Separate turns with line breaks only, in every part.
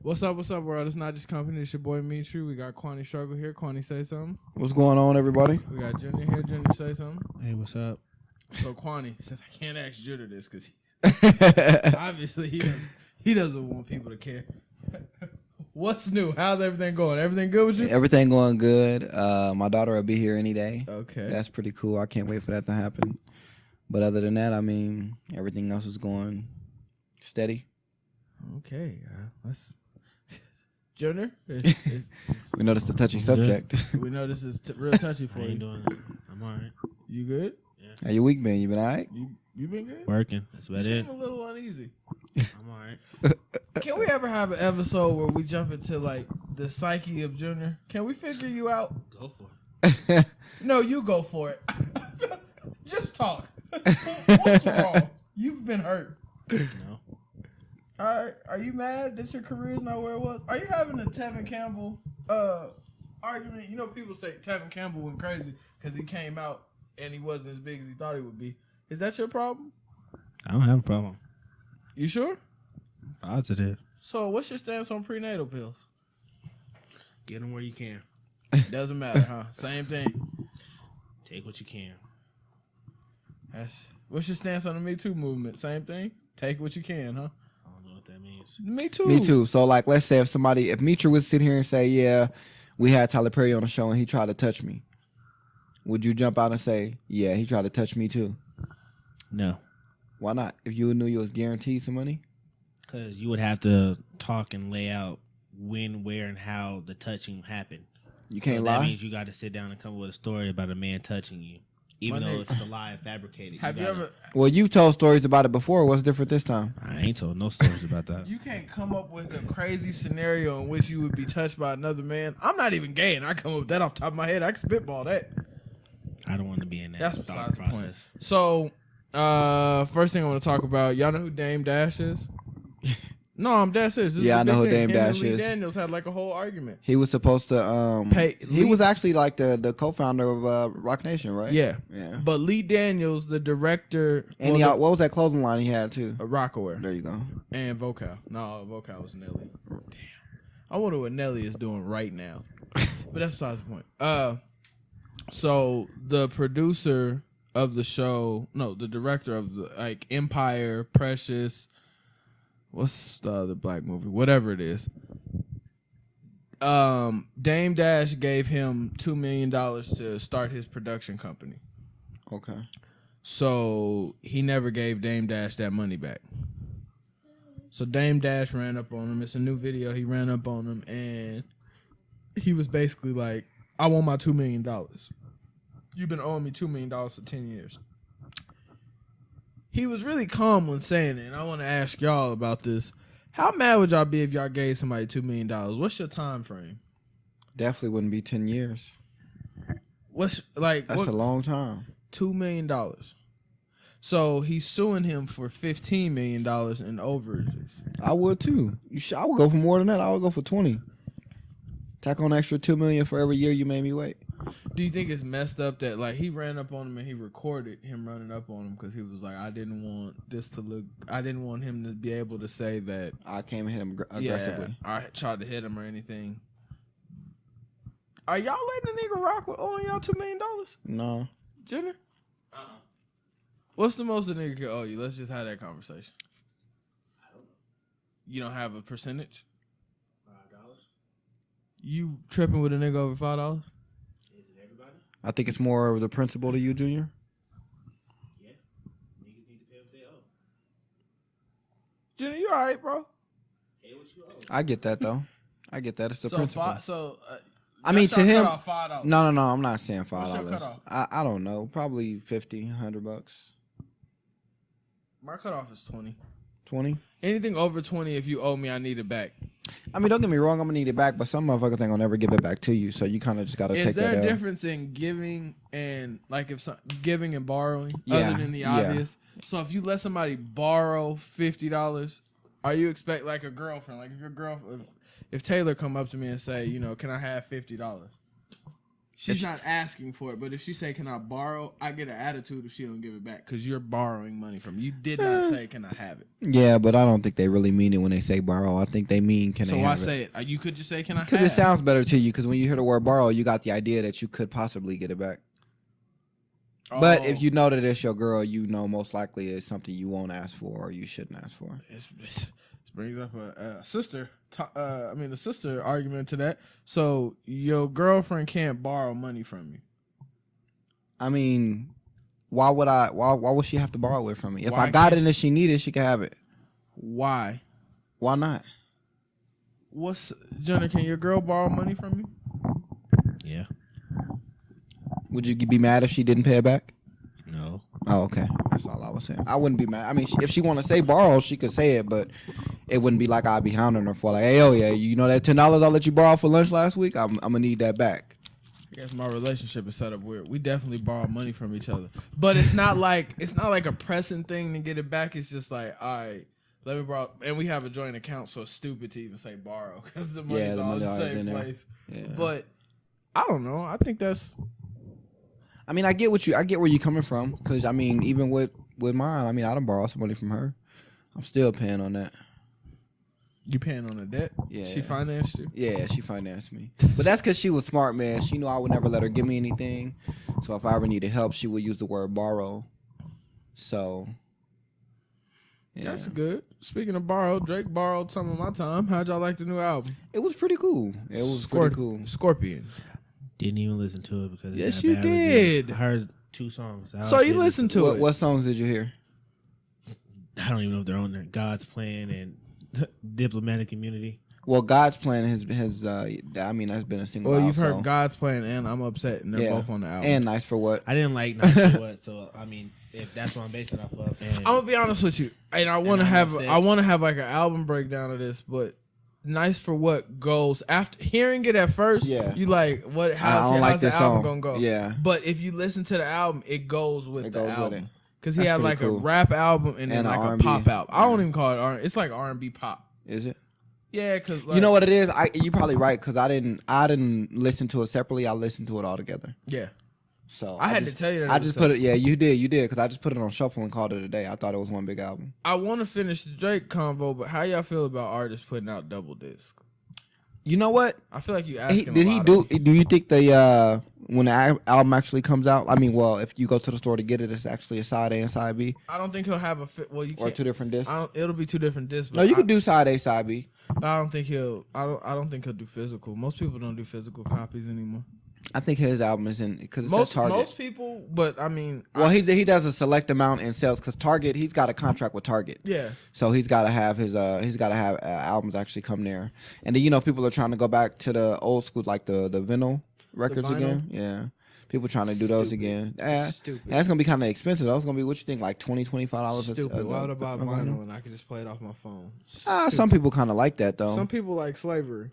What's up, world? It's not just company. It's your boy Mitri. We got Kwani Struggle here. Kwani, say something.
What's going on, everybody?
We got Junior here. Junior, say something.
Hey, what's up?
So Kwani, since I can't ask Junior this because he's obviously he doesn't want people to care. What's new? How's everything going? Everything good with you?
Everything going good. My daughter will be here any day.
Okay.
That's pretty cool. I can't wait for that to happen. But other than that, I mean, everything else is going steady.
Okay. Let's... Junior?
We know this is a touchy subject.
We know this is real touchy for
I
you.
ain't doing it. I'm all right.
You good?
Yeah.
How your week been? You been all right?
You been good?
Working. That's about
You
it.
seem a little uneasy.
I'm all right.
Can we ever have an episode where we jump into like the psyche of Junior? Can we figure you out?
Go for it.
No, you go for it. Just talk. What's wrong? You've been hurt.
No.
All right. Are you mad that your career is not where it was? Are you having a Tevin Campbell argument? You know, people say Tevin Campbell went crazy because he came out and he wasn't as big as he thought he would be. Is that your problem?
I don't have a problem.
You sure?
Positive.
So what's your stance on prenatal pills?
Get them where you can.
Doesn't matter, huh? Same thing.
Take what you can.
What's your stance on the Me Too movement? Same thing? Take what you can, huh?
I don't know what that means.
Me too.
Me too. So, like, let's say if Mitra would sit here and say, yeah, we had Tyler Perry on the show and he tried to touch me, would you jump out and say, yeah, he tried to touch me too?
No.
Why not? If you knew you was guaranteed some money?
Because you would have to talk and lay out when, where, and how the touching happened.
You can't
so
lie?
That means you got to sit down and come up with a story about a man touching you. Even though it's a lie and fabricated.
Have you ever...
Well, you told stories about it before. What's different this time?
I ain't told no stories about that.
You can't come up with a crazy scenario in which you would be touched by another man. I'm not even gay, and I come up with that off the top of my head. I can spitball that.
I don't want to be in that
That's
thought
besides the
process.
point. So, first thing I want to talk about, y'all know who Dame Dash is? No, I'm dead serious. This
Yeah,
is a
I know
big
who
thing.
Dame
Him and
Dash
Lee
is.
Daniels had like a whole argument.
He was supposed to he
Lee-
was actually like the co-founder of Rock Nation, right?
Yeah.
Yeah.
But Lee Daniels, the director...
And what was that closing line he had too?
Rockaware.
There you go.
And Vocal. No, Vocal was Nelly. Damn. I wonder what Nelly is doing right now. But that's besides the point. So the producer of the show, the director of the like Empire, Precious, what's the other black movie? Whatever it is. Dame Dash gave him $2 million to start his production company.
Okay.
So he never gave Dame Dash that money back. So Dame Dash ran up on him. It's a new video. He ran up on him and he was basically like, I want my $2 million. You've been owing me $2 million for 10 years. He was really calm when saying it, and I want to ask y'all about this. How mad would y'all be if y'all gave somebody $2 million? What's your time frame?
Definitely wouldn't be 10 years.
What's like
That's a long time.
$2 million. So he's suing him for $15 million in overages.
I would too. I would go for more than that. I would go for 20. Tack on extra $2 million for every year you made me wait.
Do you think it's messed up that like he ran up on him and he recorded him running up on him because he was like, I didn't want him to be able to say that
I came and hit him aggressively.
I tried to hit him or anything. Are y'all letting a nigga rock with owing y'all $2 million?
No.
Junior? What's the most a nigga can owe you? Let's just have that conversation.
I don't know.
You don't have a percentage?
$5?
You tripping with a nigga over $5?
Is it everybody?
I think it's more of the principle to you, Junior.
Yeah. Niggas need to pay what they owe.
Junior, you all right, bro?
Pay what you owe.
I get that though. I get that. It's the principle. I mean, to him, no, I'm not saying
What's your
$5.
cutoff?
I don't know. Probably $50, $100.
My cutoff is 20.
20.
Anything over 20, if you owe me, I need it back.
I mean, don't get me wrong. I'm gonna need it back, but some motherfuckers ain't gonna never give it back to you. So you kind of just gotta take that.
Is there a
L.
difference in giving and like giving and borrowing
Yeah,
other than the
yeah.
obvious? So if you let somebody borrow $50, are you expect like a girlfriend? Like if your girlfriend, if Taylor come up to me and say, can I have $50? She's not asking for it, but if she say, "Can I borrow?" I get an attitude if she don't give it back because you're borrowing money from me. You did not say, "Can I have it?"
Yeah, but I don't think they really mean it when they say borrow. I think they mean can
So
they
why
have it.
say it? You could just say, "Can I have?"
Because it sounds better to you. Because when you hear the word borrow, you got the idea that you could possibly get it back. But if you know that it's your girl, you know most likely it's something you won't ask for or you shouldn't ask for.
This brings up a sister. The sister argument to that. So your girlfriend can't borrow money from you.
I mean, why would she have to borrow it from me? If
Why
I got
can't
it and she needed it, she can have it.
Why?
Why not?
Jenna? Can your girl borrow money from you?
Yeah.
Would you be mad if she didn't pay it back?
No.
Oh, okay. That's all I was saying. I wouldn't be mad. I mean, if she want to say borrow, she could say it, but it wouldn't be like I'd be hounding her for like, hey, oh yeah, you know that $10 I let you borrow for lunch last week? I'm gonna need that back.
I guess my relationship is set up weird. We definitely borrow money from each other, but it's not like a pressing thing to get it back. It's just like, all right, let me borrow, and we have a joint account, so it's stupid to even say borrow because the money's all in the same place.
Yeah.
But I don't know. I think that's.
I mean, I get where you're coming from, because I mean, even with mine, I mean, I done borrow some money from her. I'm still paying on that.
You paying on the debt?
Yeah.
She financed you?
Yeah, she financed me. But that's because she was smart, man. She knew I would never let her give me anything. So if I ever needed help, she would use the word borrow. So, yeah.
That's good. Speaking of borrow, Drake borrowed some of my time. How'd y'all like the new album?
It was pretty cool. It was pretty cool.
Scorpion.
Didn't even listen to it because
Yes, you did.
I heard 2 songs.
So you listened to it.
What songs did you hear?
I don't even know if they're on there. God's Plan and Diplomatic Immunity.
Well, God's Plan has that's been a single.
Well,
out,
you've heard
so.
God's Plan and I'm Upset, and they're both on the album.
And Nice for What.
I didn't like Nice for What, so I mean, if that's what I'm basing it off of. And
I'm gonna be honest with you, and I want to have like an album breakdown of this, but Nice for What goes after hearing it at first.
Yeah,
you like what? How's the album gonna go?
Yeah,
but if you listen to the album, it goes with the album because he
That's
had like
cool.
a rap album and then like a pop album. I don't even call it R. It's like R&B pop.
Is it?
Yeah, because
you know what it is. You're probably right because I didn't listen to it separately. I listened to it all together.
Yeah.
So
I had to tell you that.
I just put it. Yeah, you did because I just put it on shuffle and called it a day. I thought it was one big album.
I want to finish the Drake convo, but how y'all feel about artists putting out double disc?
You know what?
I feel like you asking.
Do you think the when the album actually comes out? I mean, well, if you go to the store to get it, it's actually a side A and side B.
I don't think he'll have a well. You can't,
or 2 different discs.
It'll be 2 different discs. But
No, you could do side A, side B.
But I don't think he'll. I don't think he'll do physical. Most people don't do physical copies anymore.
I think his album is in because it's at Target.
Most people, but I mean,
well, he does a select amount and sells because Target. He's got a contract with Target.
Yeah.
So he's got to have his albums actually come there, and then people are trying to go back to the old school like the vinyl records again. Yeah. People trying to do those again.
Stupid.
That's gonna be kind of expensive. That's gonna be what you think, like $20-$25.
Stupid. Why would I buy vinyl and I can just play it off my phone?
Some people kind of like that though.
Some people like slavery.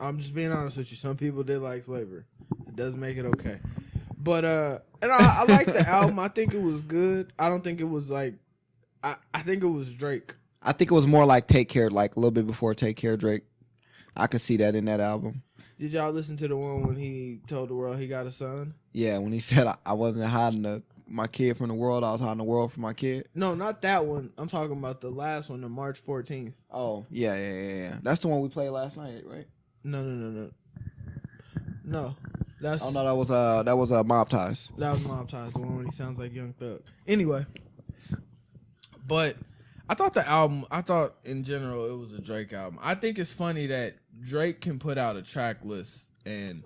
I'm just being honest with you. Some people did like slavery. It does make it okay. But and I like the album. I think it was good. I don't think it was like I think it was Drake.
I think it was more like Take Care, like a little bit before Take Care Drake. I could see that in that album.
Did y'all listen to the one when he told the world he got a son?
Yeah, when he said I wasn't hiding my kid from the world, I was hiding the world from my kid.
No, not that one. I'm talking about the last one, the March 14th.
Oh, yeah. That's the one we played last night, right?
No. That's
oh no, that was Mob Ties.
That was Mob Ties, the one when he sounds like Young Thug. Anyway, but I thought in general it was a Drake album. I think it's funny that Drake can put out a track list and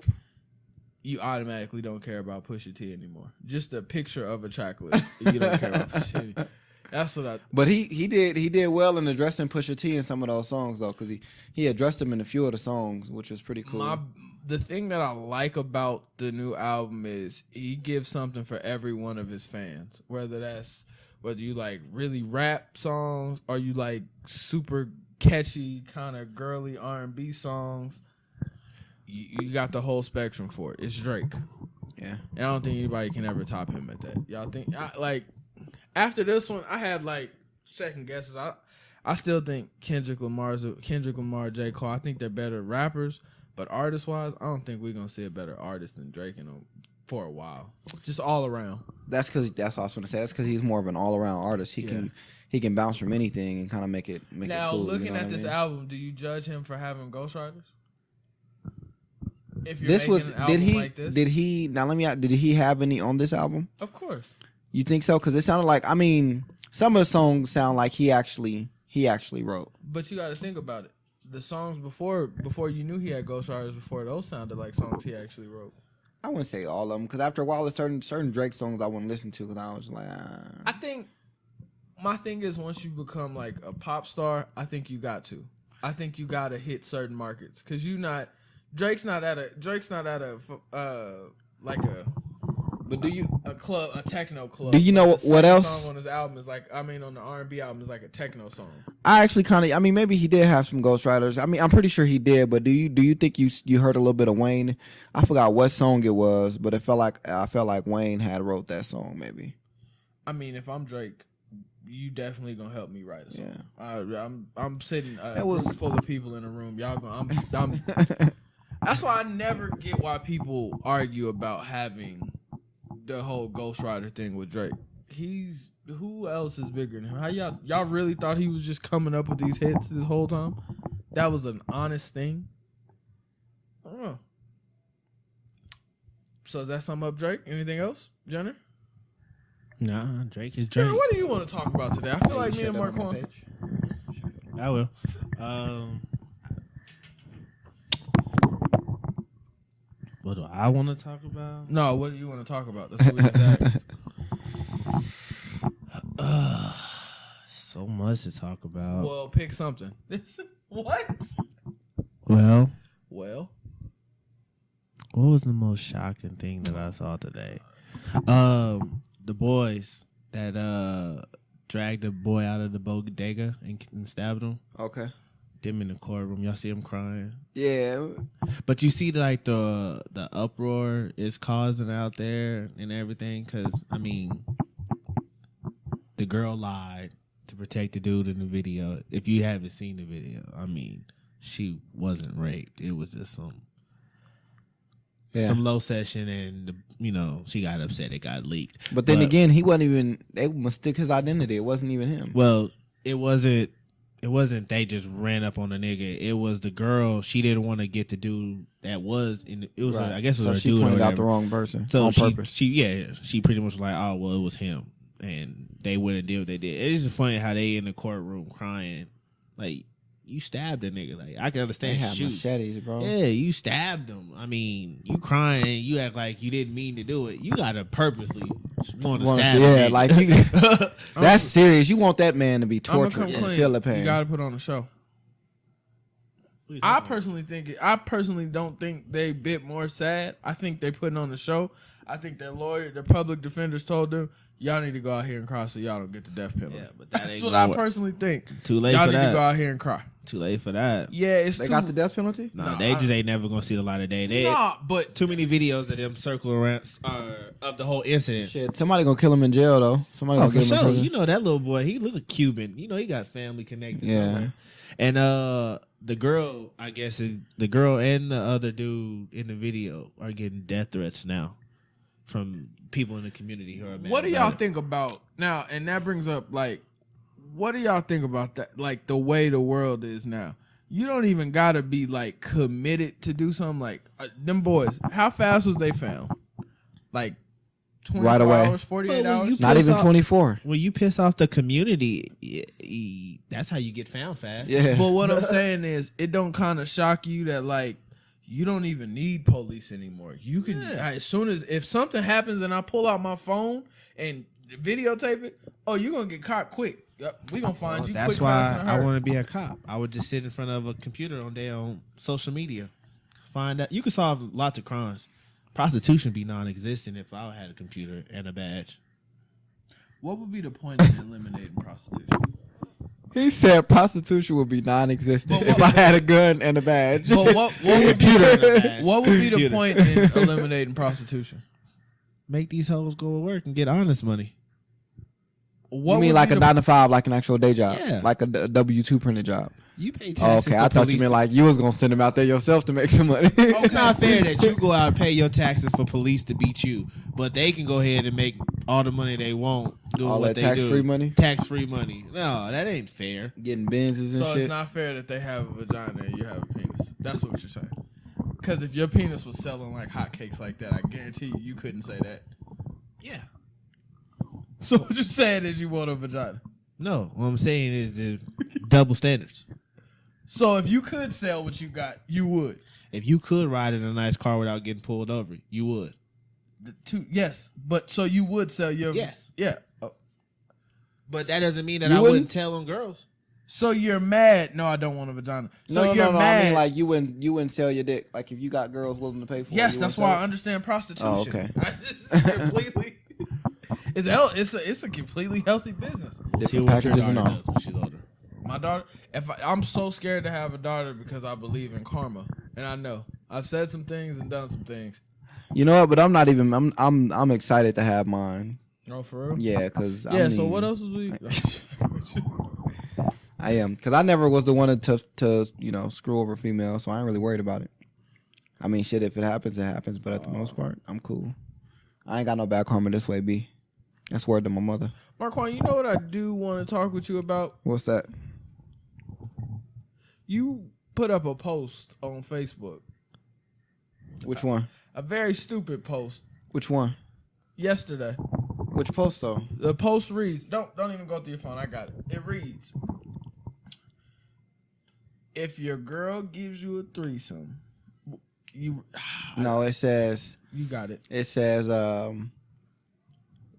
you automatically don't care about Pusha T anymore. Just a picture of a track list. You don't care about Pusha T. That's what I.
But he did well in addressing Pusha T in some of those songs though, because he addressed him in a few of the songs, which was pretty cool.
The thing that I like about the new album is he gives something for every one of his fans. Whether you like really rap songs or you like super catchy kind of girly R&B songs, you got the whole spectrum for it. It's Drake.
Yeah,
and I don't think anybody can ever top him at that. Y'all think after this one, I had like second guesses. I still think Kendrick Lamar, J. Cole, I think they're better rappers, But artist wise, I don't think we're gonna see a better artist than Drake for a while. Just all around.
That's what I was gonna say. That's because he's more of an all around artist. He can bounce from anything and kind of make it
now,
cool.
Looking at this album, do you judge him for having ghostwriters? If you're making an album like this?
Did he have any on this album?
Of course.
You think so? Because it sounded like, I mean, some of the songs sound like he actually wrote.
But you got to think about it. The songs before you knew he had ghostwriters, before those sounded like songs he actually wrote.
I wouldn't say all of them, because after a while, there's certain Drake songs I wouldn't listen to because I was like,
I think my thing is once you become like a pop star, I think you got to. I think you got to hit certain markets because Drake's not at a like a. But do you a techno club?
Do you know what else?
Song on his album is like, on the R&B album is like a techno song.
I actually I mean, maybe he did have some ghostwriters. I mean, I'm pretty sure he did. But do you think you heard a little bit of Wayne? I forgot what song it was, but I felt like Wayne had wrote that song. Maybe.
I mean, if I'm Drake, you definitely gonna help me write a song. Yeah. I'm sitting room full of people in a room. Y'all gonna That's why I never get why people argue about having the whole ghostwriter thing with Drake. Who else is bigger than him? How y'all really thought he was just coming up with these hits this whole time? That was an honest thing. I don't know. So does that sum up Drake? Anything else, Jenner?
Nah, Drake is Drake.
Jenner, what do you want to talk about today? I feel like me and Marquand.
I will. What do I want to talk about?
No, what do you want to talk about? That's what we just asked.
So much to talk about.
Well, pick something. What?
Well,
what
was the most shocking thing that I saw today? The boys that dragged the boy out of the bodega and stabbed him.
Okay.
Them in the courtroom, y'all see him crying.
Yeah,
but you see like the uproar is causing out there and everything. Because I mean, the girl lied to protect the dude in the video. If you haven't seen the video, I mean, she wasn't raped. It was just some low session, and she got upset. It got leaked.
But then again, he wasn't even. They mistook his identity. It wasn't even him.
Well, it wasn't. It wasn't they just ran up on the nigga. It was the girl. She didn't want to get the dude that was in. It was I guess it was her
she
dude.
Pointed out the wrong person.
So
on purpose.
She pretty much was like, oh well, it was him, and they wouldn't deal what they did. It's just funny how they in the courtroom crying, like you stabbed a nigga. Like I can understand.
They have machetes, bro.
Yeah, you stabbed him. I mean, you crying. You act like you didn't mean to do it. You gotta purposely want to stab.
Yeah, like you. That's serious. You want that man to be tortured and feel the pain.
You gotta put on a show. I personally don't think they bit more sad. I think they putting on the show. I think their public defenders told them, y'all need to go out here and cry so y'all don't get the death penalty.
Yeah, but
that's what I personally think.
Too late
y'all
for that.
Y'all need to go out here and cry.
Too late for that.
Yeah,
they got the death penalty?
No, they just ain't never gonna see the light of day.
But
too many videos of them circling around of the whole incident.
Shit, somebody gonna kill him in jail though. Somebody gonna kill him in prison.
You know that little boy, he look Cuban. You know he got family connected. Yeah. Somewhere. And the girl, I guess, is the girl and the other dude in the video are getting death threats now from people in the community who are mad.
What do y'all think about now? And that brings up what do y'all think about that? Like the way the world is now. You don't even gotta be like committed to do something. Like them boys, how fast was they found? Like 24
right away.
Hours, 48 hours?
Not even 24.
When you piss off the community, that's how you get found fast.
Yeah.
But what I'm saying is, it don't kind of shock you that like you don't even need police anymore. You can as soon as if something happens and I pull out my phone and videotape it, you're gonna get caught quick. Yep, we gonna find you.
That's
quick,
why I want to be a cop. I would just sit in front of a computer on social media, find out. You can solve lots of crimes. Prostitution be non-existent if I had a computer and a badge.
What would be the point in eliminating prostitution?
He said prostitution would be non-existent if I had a gun and a badge.
But what would be the point in eliminating prostitution?
Make these hoes go to work and get honest money.
what
You mean
would
like
be
a
the-
9 to 5, like an actual day job,
Yeah.
like a W-2 printed job?
You pay
Oh,
taxes.
okay,
to
I thought you
police
meant like you was gonna send them out there yourself to make some money.
It's not fair that you go out and pay your taxes for police to beat you, but they can go ahead and make all the money they want doing
All
what
that
they do.
tax-free money?
Tax-free money. No, that ain't fair.
Getting Benzes and
So
shit.
it's not fair that they have a vagina and you have a penis. That's what you're saying. Because if your penis was selling like hotcakes like that, I guarantee you couldn't say that.
Yeah.
So what you're saying is you want a vagina.
No, what I'm saying is the double standards.
So if you could sell what you got, you would.
If you could ride in a nice car without getting pulled over, you would.
Yes, but so you would sell your
Yes.
Yeah. Oh.
But that doesn't mean that
You
I
wouldn't?
wouldn't tell on girls.
So you're mad? No, I don't want a vagina. So
no,
you're mad?
I mean, like you wouldn't sell your dick. Like if you got girls willing to pay for it.
Yes,
you
that's
wouldn't
why
sell
I
it?
understand prostitution.
Oh, okay.
I just completely. It's a completely healthy business.
Different packages and all.
when she's older.
My daughter, I'm so scared to have a daughter because I believe in karma, and I know I've said some things and done some things.
You know what? But I'm not even. I'm excited to have mine.
Oh, for real?
Yeah, because
Yeah. So what else was we?
I am, because I never was the one to screw over females, so I ain't really worried about it. I mean, shit, if it happens, it happens. But at the most part, I'm cool. I ain't got no bad karma this way, B. That's word to my mother.
Marquand, you know what I do want to talk with you about?
What's that?
You put up a post on Facebook,
Which one?
a very stupid post
Which one?
yesterday.
Which post though?
The post reads, don't even go through your phone. I got it. It reads, if your girl gives you a threesome, you
No, it says.
you got it.
It says,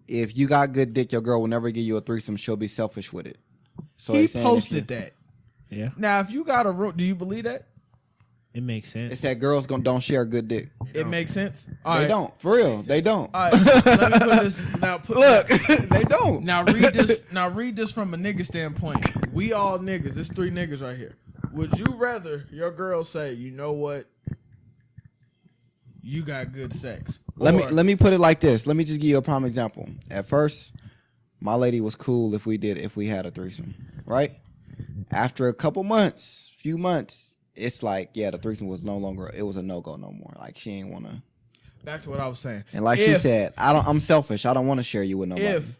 if you got good dick, your girl will never give you a threesome. She'll be selfish with it. So
He
it's saying if
posted that.
Yeah,
Now, if you got a room, do you believe that?
it makes sense.
It said girls don't share good dick.
It makes sense. All
They
right.
don't. For real, they don't.
All right. Let me put this. Now,
Look, they don't.
Now read this. Now read this from a nigga standpoint. We all niggas. There's 3 niggas right here. Would you rather your girl say, you know what? You got good sex.
Let
Or-
me put it like this. Let me just give you a prime example. At first, my lady was cool if we had a threesome, right? After a few months, it's like, yeah, the threesome was no longer. It was a no go no more. Like she ain't wanna.
Back to what I was saying.
And like she said, I'm selfish. I don't want to share you with nobody.
If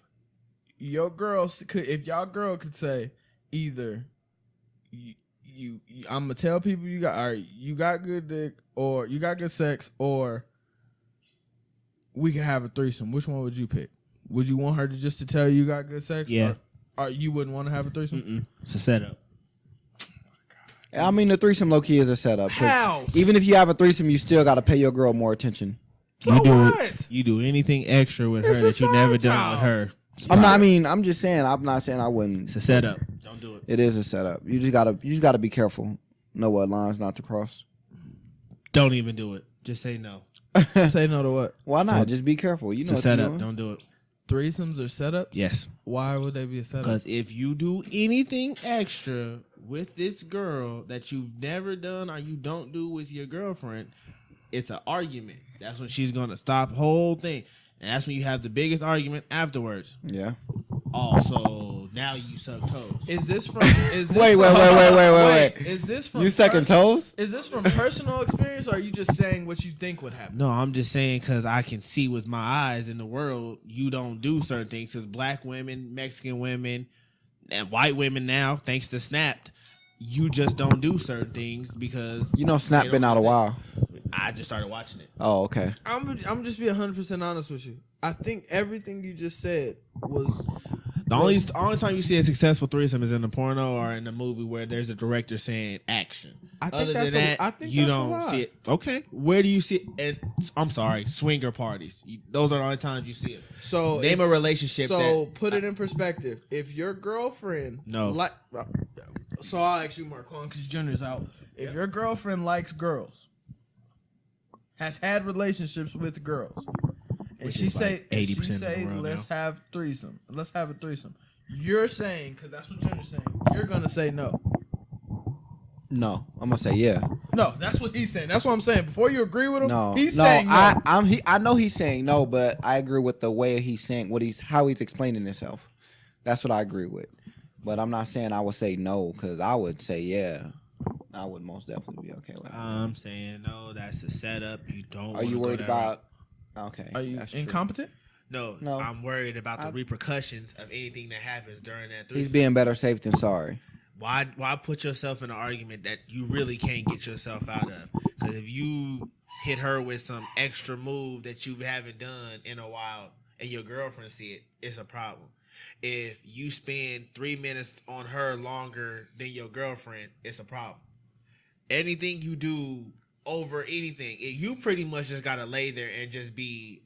your girl could, if y'all girl could say either I'm gonna tell people you got good dick, or you got good sex, or we can have a threesome. Which one would you pick? Would you want her to just to tell you got good sex?
Yeah.
Or you wouldn't want to have a threesome?
It's a setup.
I mean, the threesome low key is a setup. 'cause
How?
Even if you have a threesome, you still got to pay your girl more attention.
So what?
You do anything extra with
It's
her
a
that you never
side
done
job.
with her.
I'm just saying. I'm not saying I wouldn't.
It's a setup. Don't do it.
It is a setup. You just gotta be careful. Know what lines not to cross.
Don't even do it. Just say no.
Say no to what?
Why not? Just be careful. You
It's
know
a
what you're
setup.
doing.
Don't do it.
Threesomes or setups?
Yes.
Why would they be a setup?
Because if you do anything extra with this girl that you've never done or you don't do with your girlfriend, it's an argument. That's when she's gonna stop the whole thing. And that's when you have the biggest argument afterwards.
Yeah.
Also, now you suck toes.
Is this from? Is this
Wait.
Is this from?
You second toes?
Is this from personal experience, or are you just saying what you think would happen?
No, I'm just saying because I can see with my eyes in the world, you don't do certain things. Because black women, Mexican women, and white women now, thanks to Snapped, you just don't do certain things because
You know, Snap
they
been
don't
out a
do
while.
that. I just started watching it.
Oh, okay.
I'm just be 100% honest with you. I think everything you just said was
The only time you see a successful threesome is in a porno or in a movie where there's a director saying action.
I think
Other
that's
than
a-
that,
I think
you
that's a
don't
lie.
see it. Okay, where do you see it? And I'm sorry, swinger parties. Those are the only times you see it.
so.
Name a relationship.
So
that,
put it in perspective. If your girlfriend
No.
so I'll ask you, Marquand, because Junior's out. If your girlfriend likes girls, has had relationships with girls, and
Which
she
is
say
like
and
80%
she
of the
say
world
let's
now.
have a threesome. You're saying, because that's what Junior's saying, you're gonna say no.
No, I'm gonna say yeah.
No, that's what he's saying. That's what I'm saying. Before you agree with him,
No,
he's
no.
saying no.
I know he's saying no, but I agree with the way he's saying how he's explaining himself. That's what I agree with. But I'm not saying I would say no, because I would say yeah. I would most definitely be okay with it.
I'm saying no. That's a setup. You don't.
Are you
wanna
worried
go that route.
about? Okay.
Are you
that's true.
incompetent?
No,
No.
I'm worried about the repercussions of anything that happens during that.
He's being better safe than sorry.
Why put yourself in an argument that you really can't get yourself out of? Because if you hit her with some extra move that you haven't done in a while and your girlfriend see it, it's a problem. If you spend 3 minutes on her longer than your girlfriend, it's a problem. Anything you do over anything, you pretty much just gotta lay there and just be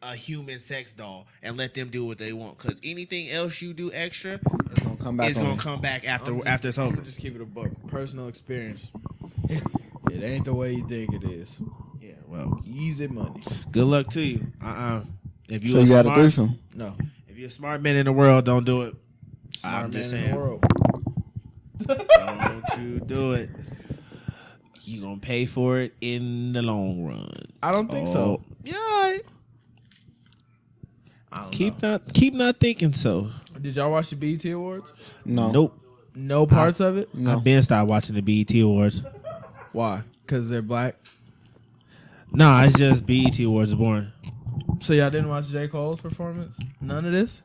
a human sex doll and let them do what they want. Because anything else you do extra,
It's gonna come back.
it's gonna come back after it's over.
Just keep it a buck. Personal experience. It ain't the way you think it is.
Yeah, well,
Easy money.
good luck to you. If
So you got a
smart,
threesome?
No.
if you're a smart man in the world, don't do it.
Smart
I'm
man
just
in
saying,
the world.
don't you do it. You gonna pay for it in the long run.
I don't think so.
Yeah, all right.
I don't
Keep not thinking so.
know. Did y'all watch the BET Awards?
No.
Nope.
No parts of it?
No.
I've been started watching the BET Awards.
Why? Because they're black?
Nah, it's just BET Awards is boring.
So y'all didn't watch J. Cole's performance? None of this?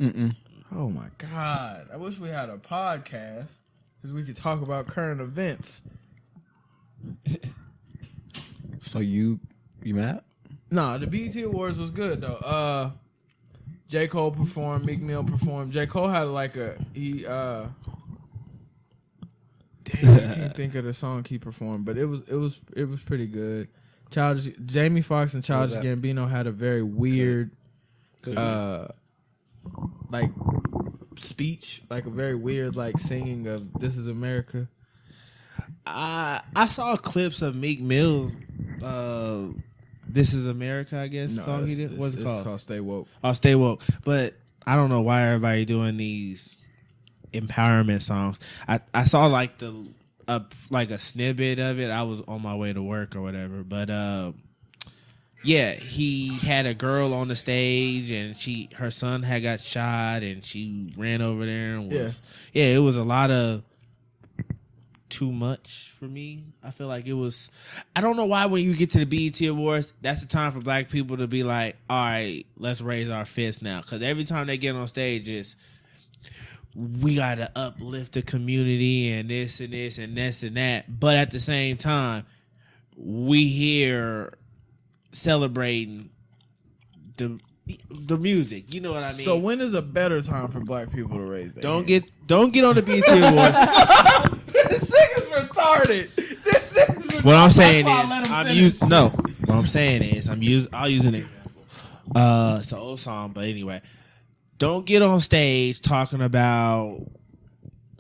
Mm-mm.
Oh my God. I wish we had a podcast because we could talk about current events.
So you mad?
Nah, the BET Awards was good though. J. Cole performed, Meek Mill performed. J. Cole had damn, I can't think of the song he performed, but it was pretty good. Jamie Foxx and Childish
that?
Gambino had a very weird like speech, like a very weird like singing of "This Is America."
I saw clips of Meek Mill's "This Is America," I guess song he did. What's it called?
It's called "Stay Woke."
Oh, Stay Woke. But I don't know why everybody doing these empowerment songs. I saw like a snippet of it. I was on my way to work or whatever. But yeah, he had a girl on the stage and her son had got shot and she ran over there and it was a lot of too much for me. I feel like it was. I don't know why when you get to the BET Awards, that's the time for black people to be like, all right, let's raise our fists now. Because every time they get on stage, we got to uplift the community and this and this and this and that. But at the same time, we here celebrating the music. You know what I mean?
So when is a better time for black people to raise their
don't
hand?
get on the BET Awards.
This nigga's retarded. This nigga's retarded.
What I'm saying
That's
is,
why I let him
I'm
finish.
using no. What I'm saying is, I'll use an example. It's an old song, but anyway, don't get on stage talking about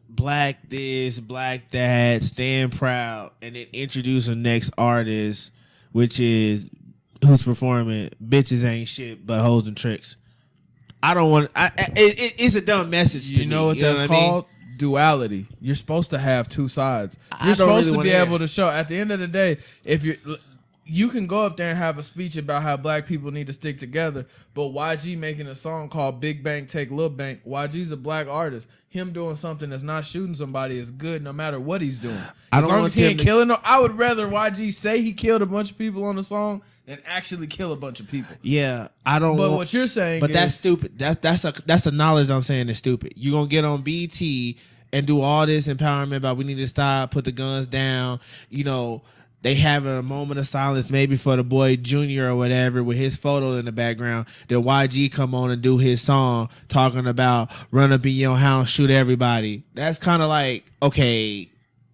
black this, black that, stand proud, and then introduce a next artist, which is who's performing "Bitches Ain't Shit But Hoes and Tricks." I don't want. It's a dumb message.
You
to
know
me,
what that's
I mean?
called? Duality. You're supposed to have two sides.
I
You're
don't
supposed
really
to be
wanna
able to show. At the end of the day, if you can go up there and have a speech about how black people need to stick together, but YG making a song called "Big Bank Take Lil Bank." YG's a black artist. Him doing something that's not shooting somebody is good, no matter what he's doing. As long as he ain't killing them, I would rather YG say he killed a bunch of people on the song than actually kill a bunch of people.
Yeah, I don't.
But what you're saying,
but
is,
that's stupid. That's the knowledge I'm saying is stupid. You gonna get on BT and do all this empowerment about we need to stop, put the guns down. You know, they having a moment of silence maybe for the boy Junior or whatever with his photo in the background. Then YG come on and do his song talking about run up in your house, shoot everybody. That's kind of like, okay,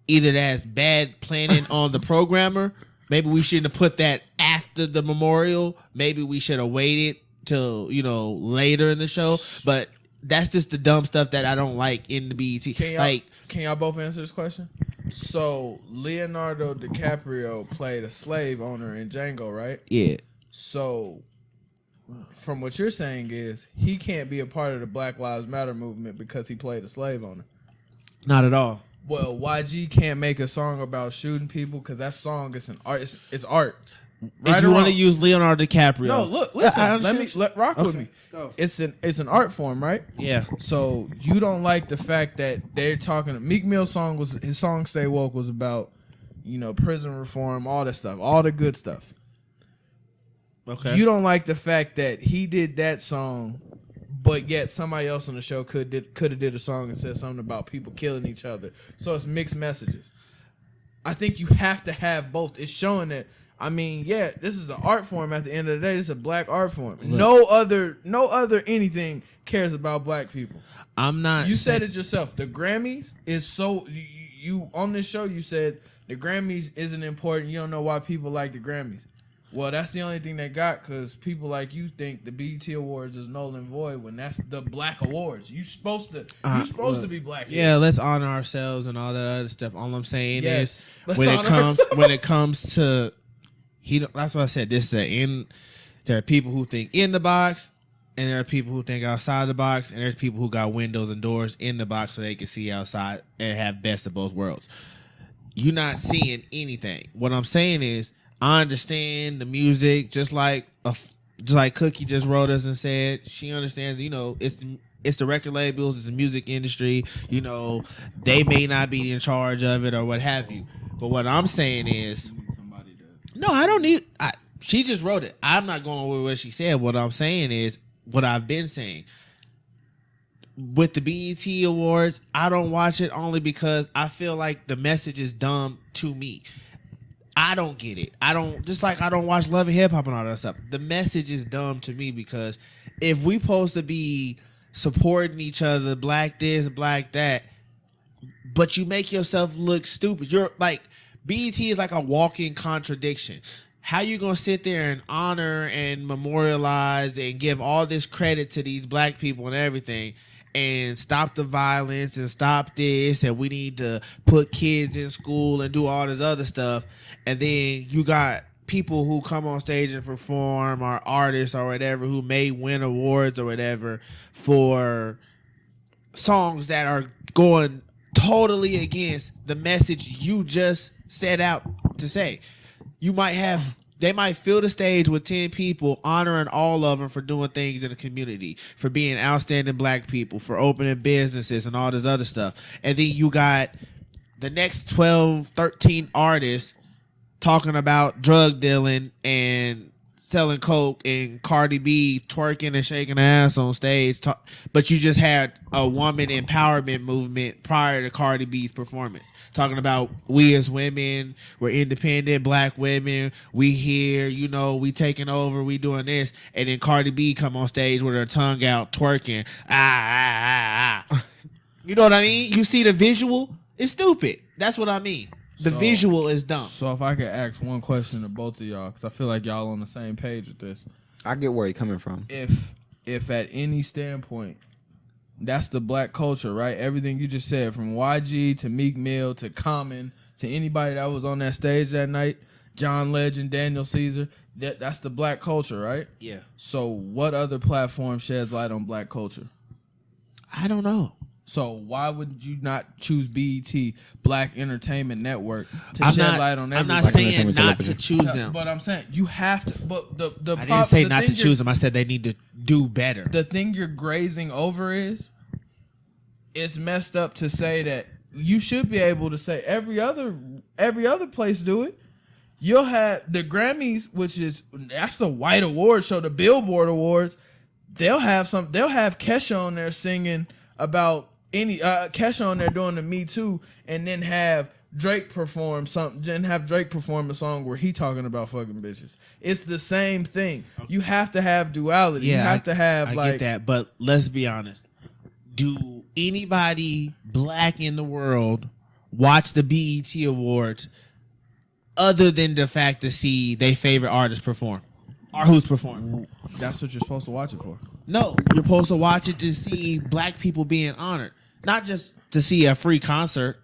either that's bad planning on the programmer. Maybe we shouldn't have put that after the memorial. Maybe we should have waited till, later in the show. But that's just the dumb stuff that I don't like in the BET.
Can y'all both answer this question? So Leonardo DiCaprio played a slave owner in Django, right?
Yeah.
So from what you're saying is he can't be a part of the Black Lives Matter movement because he played a slave owner.
Not at all.
Well, YG can't make a song about shooting people because that song is an art. It's art.
If you want to use Leonardo DiCaprio,
No, look, listen.
I
Let rock with me.
Go.
It's an art form, right?
Yeah.
So you don't like the fact that they're talking. Meek Mill's song "Stay Woke" was about, prison reform, all that stuff, all the good stuff.
Okay.
You don't like the fact that he did that song, but yet somebody else on the show could have did a song and said something about people killing each other. So it's mixed messages. I think you have to have both. It's showing that. I mean, yeah, this is an art form. At the end of the day, this is a black art form.
Look.
No other anything cares about black people.
I'm not.
You said it yourself. The Grammys is so. You on this show, you said the Grammys isn't important. You don't know why people like the Grammys. Well, that's the only thing they got because people like you think the BET Awards is null and void when that's the Black Awards. You supposed to be black.
Yeah, let's honor ourselves and all that other stuff. All I'm saying
Yes.
is
Let's honor ourselves.
when it comes to that's what I said. There are people who think in the box, and there are people who think outside the box, and there's people who got windows and doors in the box so they can see outside and have best of both worlds. You're not seeing anything. What I'm saying is, I understand the music, just like Cookie just wrote us and said she understands. It's the record labels, it's the music industry. They may not be in charge of it or what have you. But what I'm saying is, no, I don't need. She just wrote it. I'm not going with what she said. What I'm saying is what I've been saying. With the BET Awards, I don't watch it only because I feel like the message is dumb to me. I don't get it. I don't watch Love and Hip Hop and all that stuff. The message is dumb to me because if we supposed to be supporting each other, black this, black that, but you make yourself look stupid. You're like, BET is like a walking contradiction. How you gonna sit there and honor and memorialize and give all this credit to these black people and everything, and stop the violence and stop this, and we need to put kids in school and do all this other stuff, and then you got people who come on stage and perform, or artists or whatever, who may win awards or whatever for songs that are going totally against the message you just set out to say. They might fill the stage with 10 people, honoring all of them for doing things in the community, for being outstanding black people, for opening businesses and all this other stuff. And then you got the next 12, 13 artists talking about drug dealing and selling coke, and Cardi B twerking and shaking her ass on stage. But you just had a woman empowerment movement prior to Cardi B's performance, talking about we as women, we're independent black women, we here, we taking over, we doing this, and then Cardi B come on stage with her tongue out twerking. You know what I mean? You see the visual? It's stupid. That's what I mean. The visual is dumb.
So if I could ask one question to both of y'all, because I feel like y'all on the same page with this.
I get where you're coming from.
If at any standpoint, that's the black culture, right? Everything you just said, from YG to Meek Mill to Common to anybody that was on that stage that night, John Legend, Daniel Caesar, that's the black culture, right?
Yeah.
So what other platform sheds light on black culture?
I don't know.
So why would you not choose BET, Black Entertainment Network, to shed light on everybody?
I'm not saying not to choose them.
But I'm saying you have to. But
I didn't say not to choose them. I said they need to do better.
The thing you're grazing over is, it's messed up to say that you should be able to say every other place do it. You'll have the Grammys, that's a white award show. The Billboard Awards, they'll have Kesha on there singing about Kesha on there doing the Me Too, and then have Drake perform something, then have Drake perform a song where he talking about fucking bitches. It's the same thing. You have to have duality.
Yeah,
you have to have
I get that, but let's be honest. Do anybody black in the world watch the BET Awards other than the fact to see their favorite artist perform? Or who's performing?
That's what you're supposed to watch it for.
No, you're supposed to watch it to see black people being honored, not just to see a free concert.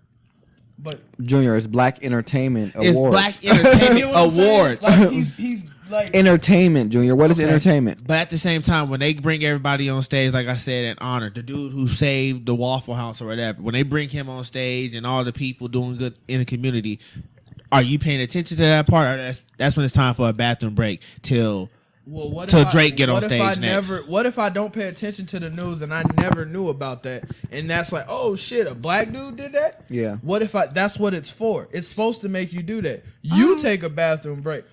But
Junior, it's Black Entertainment Awards.
It's Black Entertainment Awards.
Like, he's like
entertainment, Junior. What is entertainment?
But at the same time, when they bring everybody on stage, like I said, and honor the dude who saved the Waffle House or whatever, when they bring him on stage and all the people doing good in the community, are you paying attention to that part, or that's when it's time for a bathroom break till
Well,
till Drake get on stage next?
What if I don't pay attention to the news and I never knew about that? And that's like, oh shit, a black dude did that?
Yeah.
What if that's what it's for? It's supposed to make you do that. You take a bathroom break.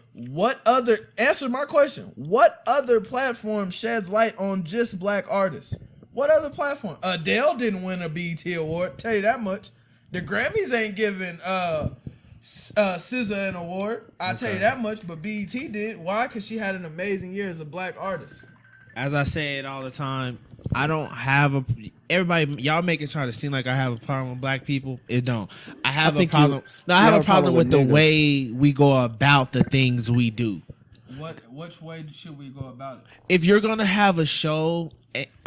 Answer my question. What other platform sheds light on just black artists? What other platform? Adele didn't win a BET award. Tell you that much. The Grammys ain't giving SZA an award. I'll tell you that much. But BET did. Why? Because she had an amazing year as a black artist.
As I say it all the time, I don't have everybody, y'all make it try to seem like I have a problem with black people. It don't. I have a problem. I have a problem with the way we go about the things we do.
Which way should we go about it?
If you're gonna have a show,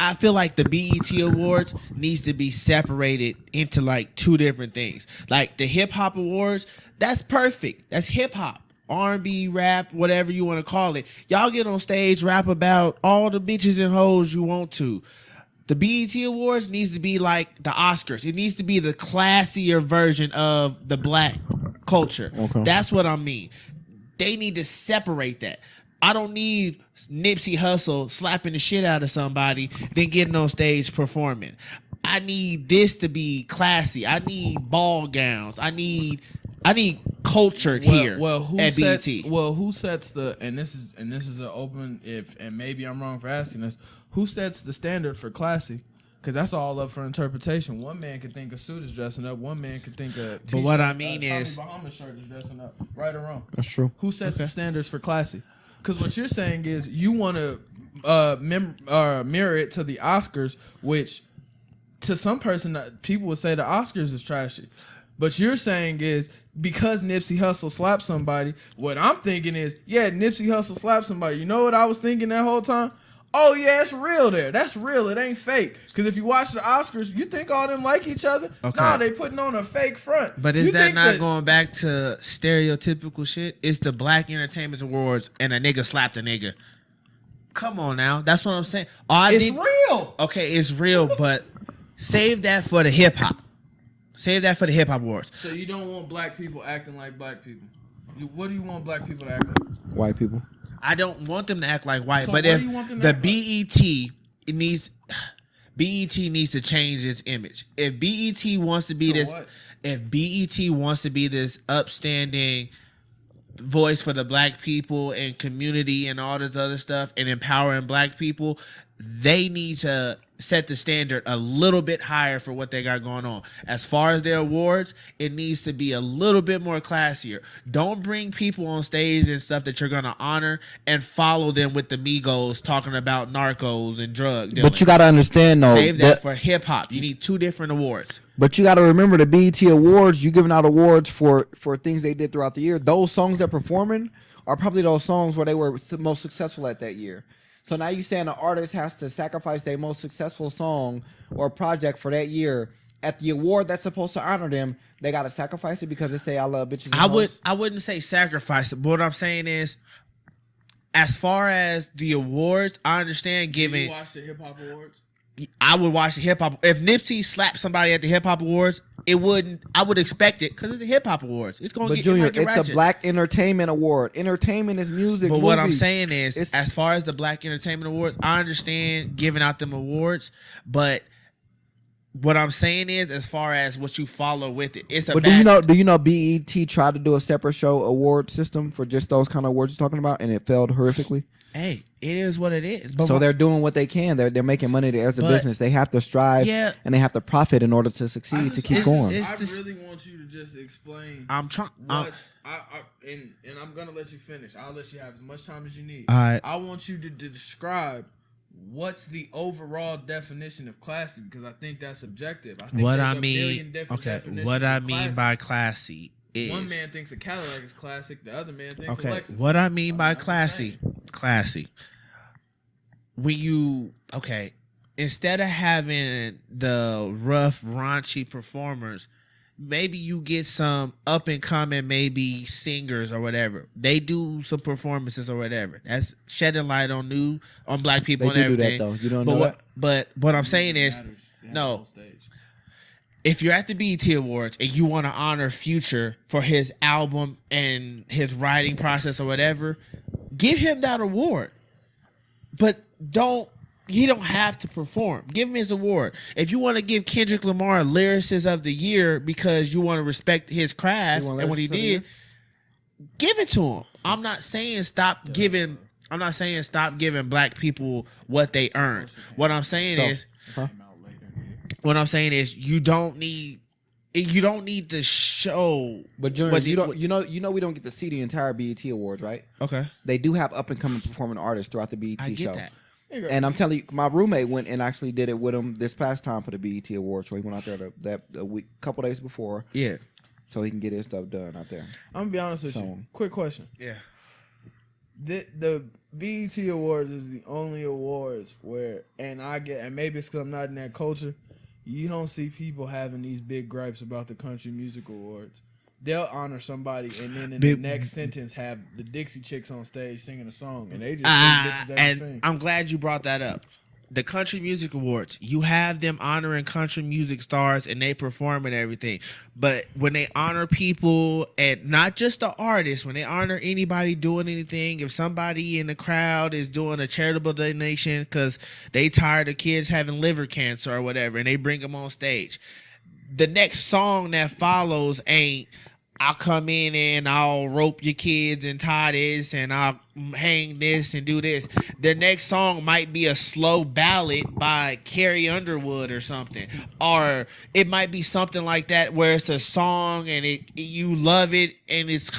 I feel like the BET Awards needs to be separated into like two different things. Like the Hip Hop Awards, that's perfect. That's hip hop, R&B, rap, whatever you want to call it. Y'all get on stage, rap about all the bitches and hoes you want to. The BET Awards needs to be like the Oscars. It needs to be the classier version of the black culture. Okay. That's what I mean. They need to separate that. I don't need Nipsey Hussle slapping the shit out of somebody, then getting on stage performing. I need this to be classy. I need ball gowns. I need culture here at BET.
Who sets the and this is an open and maybe I'm wrong for asking this. Who sets the standard for classy? Because that's all up for interpretation. One man could think a suit is dressing up. One man could think a t-shirt,
but what I mean is,
Tommy Bahama shirt is dressing up. Right or wrong?
That's true.
Who sets the standards for classy? Because what you're saying is you want to mirror it to the Oscars, which to some person people would say the Oscars is trashy. But you're saying is because Nipsey Hussle slapped somebody. What I'm thinking is, yeah, Nipsey Hussle slapped somebody. You know what I was thinking that whole time? Oh, yeah, it's real there. That's real. It ain't fake. Because if you watch the Oscars, you think all them like each other? Okay. Nah, they putting on a fake front.
But is that not going back to stereotypical shit? It's the Black Entertainment Awards and a nigga slapped a nigga. Come on now. That's what I'm saying.
It's real.
Okay, it's real, but save that for the hip hop. Save that for the hip hop awards.
So you don't want black people acting like black people. What do you want black people to act like?
White people.
I don't want them to act like white,
so
but if the BET needs to change its image. If BET wants to be if BET wants to be this upstanding voice for the black people and community and all this other stuff and empowering black people, they need to set the standard a little bit higher for what they got going on. As far as their awards, it needs to be a little bit more classier. Don't bring people on stage and stuff that you're going to honor and follow them with the Migos talking about narcos and drug dealing.
But you got to understand, though.
Save that for hip-hop. You need two different awards.
But you got to remember the BET Awards, you giving out awards for things they did throughout the year. Those songs they're performing are probably those songs where they were the most successful at that year. So now you're saying an artist has to sacrifice their most successful song or project for that year. At the award that's supposed to honor them, they got to sacrifice it because they say, I love bitches and
I wouldn't say sacrifice it, but what I'm saying is, as far as the awards, I understand giving...
You watch the Hip Hop Awards?
I would watch the Hip Hop... If Nipsey slapped somebody at the Hip Hop Awards, I would expect it because it's the Hip Hop Awards. It's going to get...
Junior,
it's
ratchet. A Black Entertainment Award. Entertainment is music,
But what I'm saying is, as far as the Black Entertainment Awards, I understand giving out them awards, but... What I'm saying is, as far as what you follow with it, it's a.
But do you know BET tried to do a separate show award system for just those kind of awards you're talking about, and it failed horrifically.
Hey, it is what it is. But
so they're doing what they can. They're making money as a business. They have to strive, and they have to profit in order to succeed to keep going.
I really want you to just explain.
I'm trying.
And I'm gonna let you finish. I'll let you have as much time as you need.
All right.
I want you to describe. What's the overall definition of classy? Because I think that's subjective. I think
what I mean by classy is
one man thinks a Cadillac is classic, the other man thinks a Lexus.
What I mean by classy. When you instead of having the rough, raunchy performers, maybe you get some up and coming, maybe singers or whatever. They do some performances or whatever. That's shedding light on black people and everything.
Do that, though. You don't know
But what I'm saying is, no. if you're at the BET Awards and you want to honor Future for his album and his writing process or whatever, give him that award. But he don't have to perform. Give him his award. If you want to give Kendrick Lamar Lyricist of the Year because you want to respect his craft and what he did, give it to him. I'm not saying stop giving black people what they earn. What I'm saying is you don't need to show.
But Junior, you know we don't get to see the entire BET Awards, right?
Okay.
They do have up and coming performing artists throughout the BET
I get
show.
that.
And I'm telling you, my roommate went and actually did it with him this past time for the BET Awards. So he went out there a week, couple days before.
Yeah.
So he can get his stuff done out there.
I'm gonna be honest with you. Quick question.
Yeah.
The BET Awards is the only awards where, and maybe it's because I'm not in that culture, you don't see people having these big gripes about the Country Music Awards. They'll honor somebody, and then in the next sentence have the Dixie Chicks on stage singing a song, and they just bitches that
and
sing.
I'm glad you brought that up. The Country Music Awards, you have them honoring country music stars and they perform and everything. But when they honor people, and not just the artists, when they honor anybody doing anything, if somebody in the crowd is doing a charitable donation because they tired of kids having liver cancer or whatever, and they bring them on stage, the next song that follows ain't, I'll come in and I'll rope your kids and tie this and I'll hang this and do this. The next song might be a slow ballad by Carrie Underwood or something. Or it might be something like that where it's a song and you love it and it's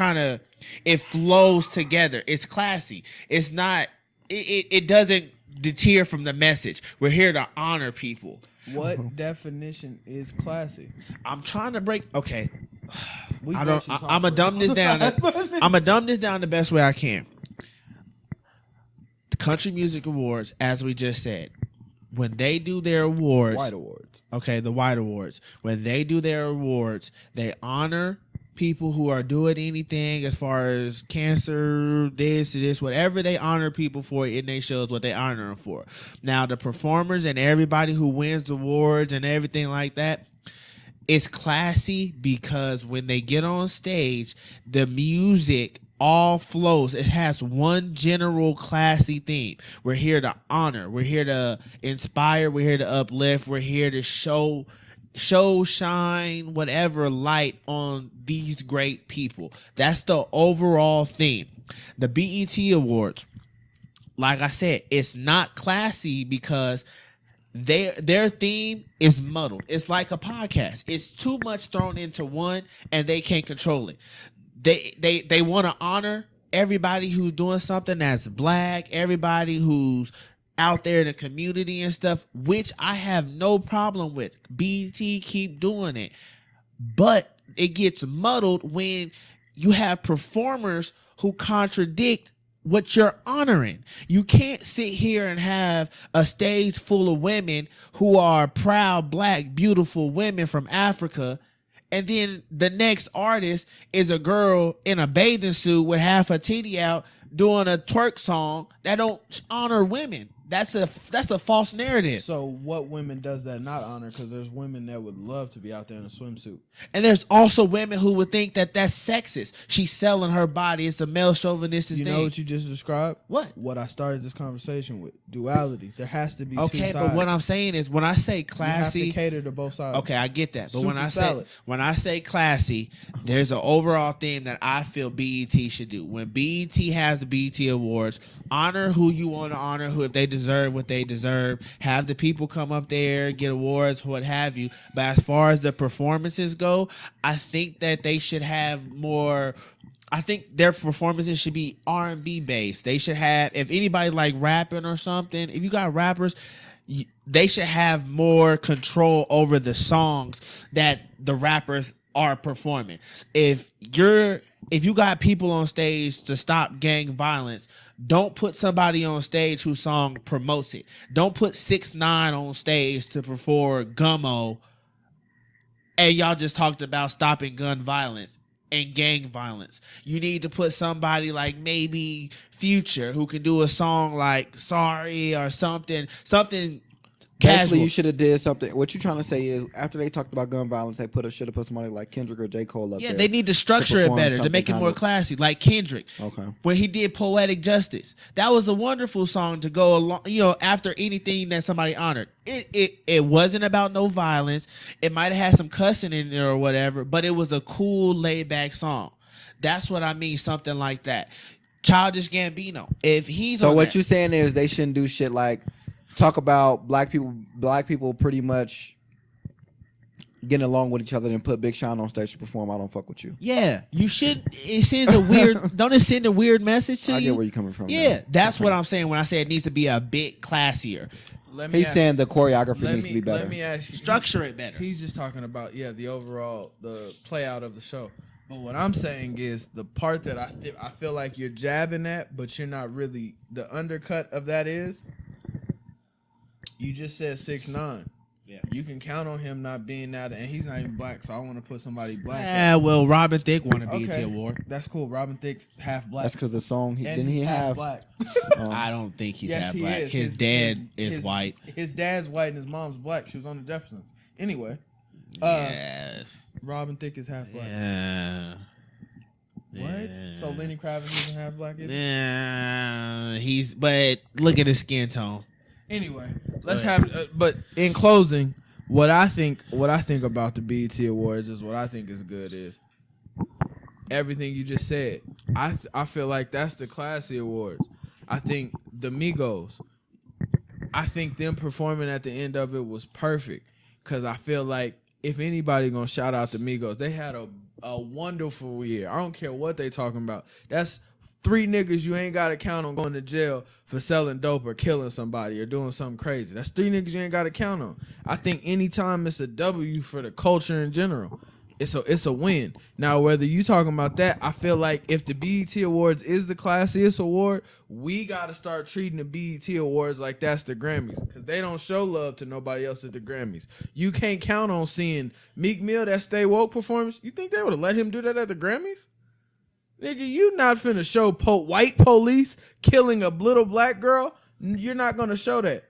it flows together. It's classy. It's not, it doesn't deter from the message. We're here to honor people.
What definition is classy?
I'm trying to break, okay. I'm
gonna
gonna dumb this down. I'm gonna dumb this down the best way I can. The Country Music Awards, as we just said, when they do their awards,
White Awards.
Okay, the White Awards. When they do their awards, they honor people who are doing anything as far as cancer, this, whatever they honor people for in their shows, what they honor them for. Now, the performers and everybody who wins the awards and everything like that, it's classy because when they get on stage, the music all flows. It has one general classy theme. We're here to honor. We're here to inspire. We're here to uplift. We're here to show, shine, whatever light on these great people. That's the overall theme. The BET Awards, like I said, it's not classy because their theme is muddled. It's like a podcast. It's too much thrown into one, and they can't control it. They want to honor everybody who's doing something that's black, everybody who's out there in the community and stuff, which I have no problem with. BET keep doing it. But it gets muddled when you have performers who contradict what you're honoring. You can't sit here and have a stage full of women who are proud, black, beautiful women from Africa, and then the next artist is a girl in a bathing suit with half her titty out doing a twerk song that don't honor women. That's a false narrative.
So what women does that not honor? Because there's women that would love to be out there in a swimsuit.
And there's also women who would think that that's sexist. She's selling her body. It's a male chauvinistic thing.
You know what you just described?
What?
What I started this conversation with. Duality. There has to be two sides.
Okay, but what I'm saying is when I say classy,
you have to cater to both sides.
Okay, I get that. But
Super
when I say classy, there's an overall theme that I feel BET should do. When BET has the BET Awards, honor who you want to honor, who if they deserve what they deserve. Have the people come up there, get awards, what have you. But as far as the performances go, I think that they should have more. I think their performances should be R&B based. They should have, if anybody like rapping or something, if you got rappers, they should have more control over the songs that the rappers are performing. If you got people on stage to stop gang violence, don't put somebody on stage whose song promotes it. Don't put 6ix9ine on stage to perform Gummo, and y'all just talked about stopping gun violence and gang violence. You need to put somebody like maybe Future who can do a song like Sorry or something
Basically,
Casual.
you should have did something. What you trying to say is after they talked about gun violence, they should have put somebody like Kendrick or J. Cole up
Yeah,
there.
they need to structure it
perform
better to
something
make it more
kind of-
classy, like Kendrick.
Okay.
When he did Poetic Justice. That was a wonderful song to go along, after anything that somebody honored. It wasn't about no violence. It might have had some cussing in there or whatever, but it was a cool, laid back song. That's what I mean, something like that. Childish Gambino. If he's
So
on
what
that-
you saying is they shouldn't do shit like talk about black people pretty much getting along with each other and put Big Sean on stage to perform. I don't fuck with you.
Yeah, you should. It sends a weird. Don't it send a weird message to
I
you?
get where you're coming from.
Yeah,
now.
that's what I'm saying when I say it needs to be a bit classier.
He's saying the choreography needs to be better.
Let me ask you.
Structure it better.
He's just talking about the overall play out of the show. But what I'm saying is the part that I feel like you're jabbing at, but you're not really. The undercut of that is you just said 6ix9ine.
Yeah.
You can count on him not being that, and he's not even black. So I want to put somebody black.
Yeah, well, Robin Thicke won a BET
Okay.
award.
That's cool. Robin Thicke's half black.
That's because the song
and
didn't
he's
he
half
have?
black.
I don't think he's
Yes,
half
he
black.
is.
His dad is
his-
white.
His dad's white and his mom's black. She was on the Jeffersons. Anyway,
Yes.
Robin Thicke is half black.
Yeah.
What?
Yeah.
So Lenny Kravitz isn't half black? Is he?
Yeah, but look at his skin tone.
Anyway, let's have. But in closing, what I think about the BET Awards is what I think is good is everything you just said. I feel like that's the classy awards. I think the Migos. I think them performing at the end of it was perfect because I feel like if anybody gonna shout out the Migos, they had a wonderful year. I don't care what they talking about. That's 3 niggas you ain't gotta count on going to jail for selling dope or killing somebody or doing something crazy. That's 3 niggas you ain't gotta count on. I think anytime it's a W for the culture in general, it's a win. Now, whether you talking about that, I feel like if the BET Awards is the classiest award, we gotta start treating the BET Awards like that's the Grammys, because they don't show love to nobody else at the Grammys. You can't count on seeing Meek Mill, that Stay Woke performance. You think they would have let him do that at the Grammys? Nigga, you not finna show white police killing a little black girl. You're not gonna show that.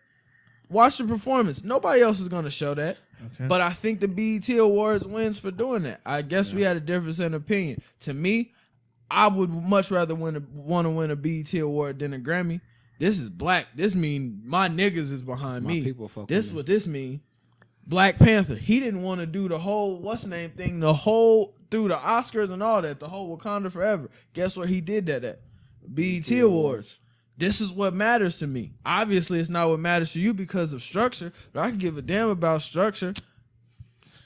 Watch the performance. Nobody else is gonna show that.
Okay.
But I think the BET Awards wins for doing that. I guess we had a difference in opinion. To me, I would much rather want to win a BET Award than a Grammy. This is black. This mean my niggas is behind
My
me.
people fuck
This
with me.
what this mean. Black Panther. He didn't want to do the whole what's the name thing, the whole through the Oscars and all that, the whole Wakanda Forever. Guess where he did that at? BET Awards. This is what matters to me. Obviously, it's not what matters to you because of structure, but I can give a damn about structure.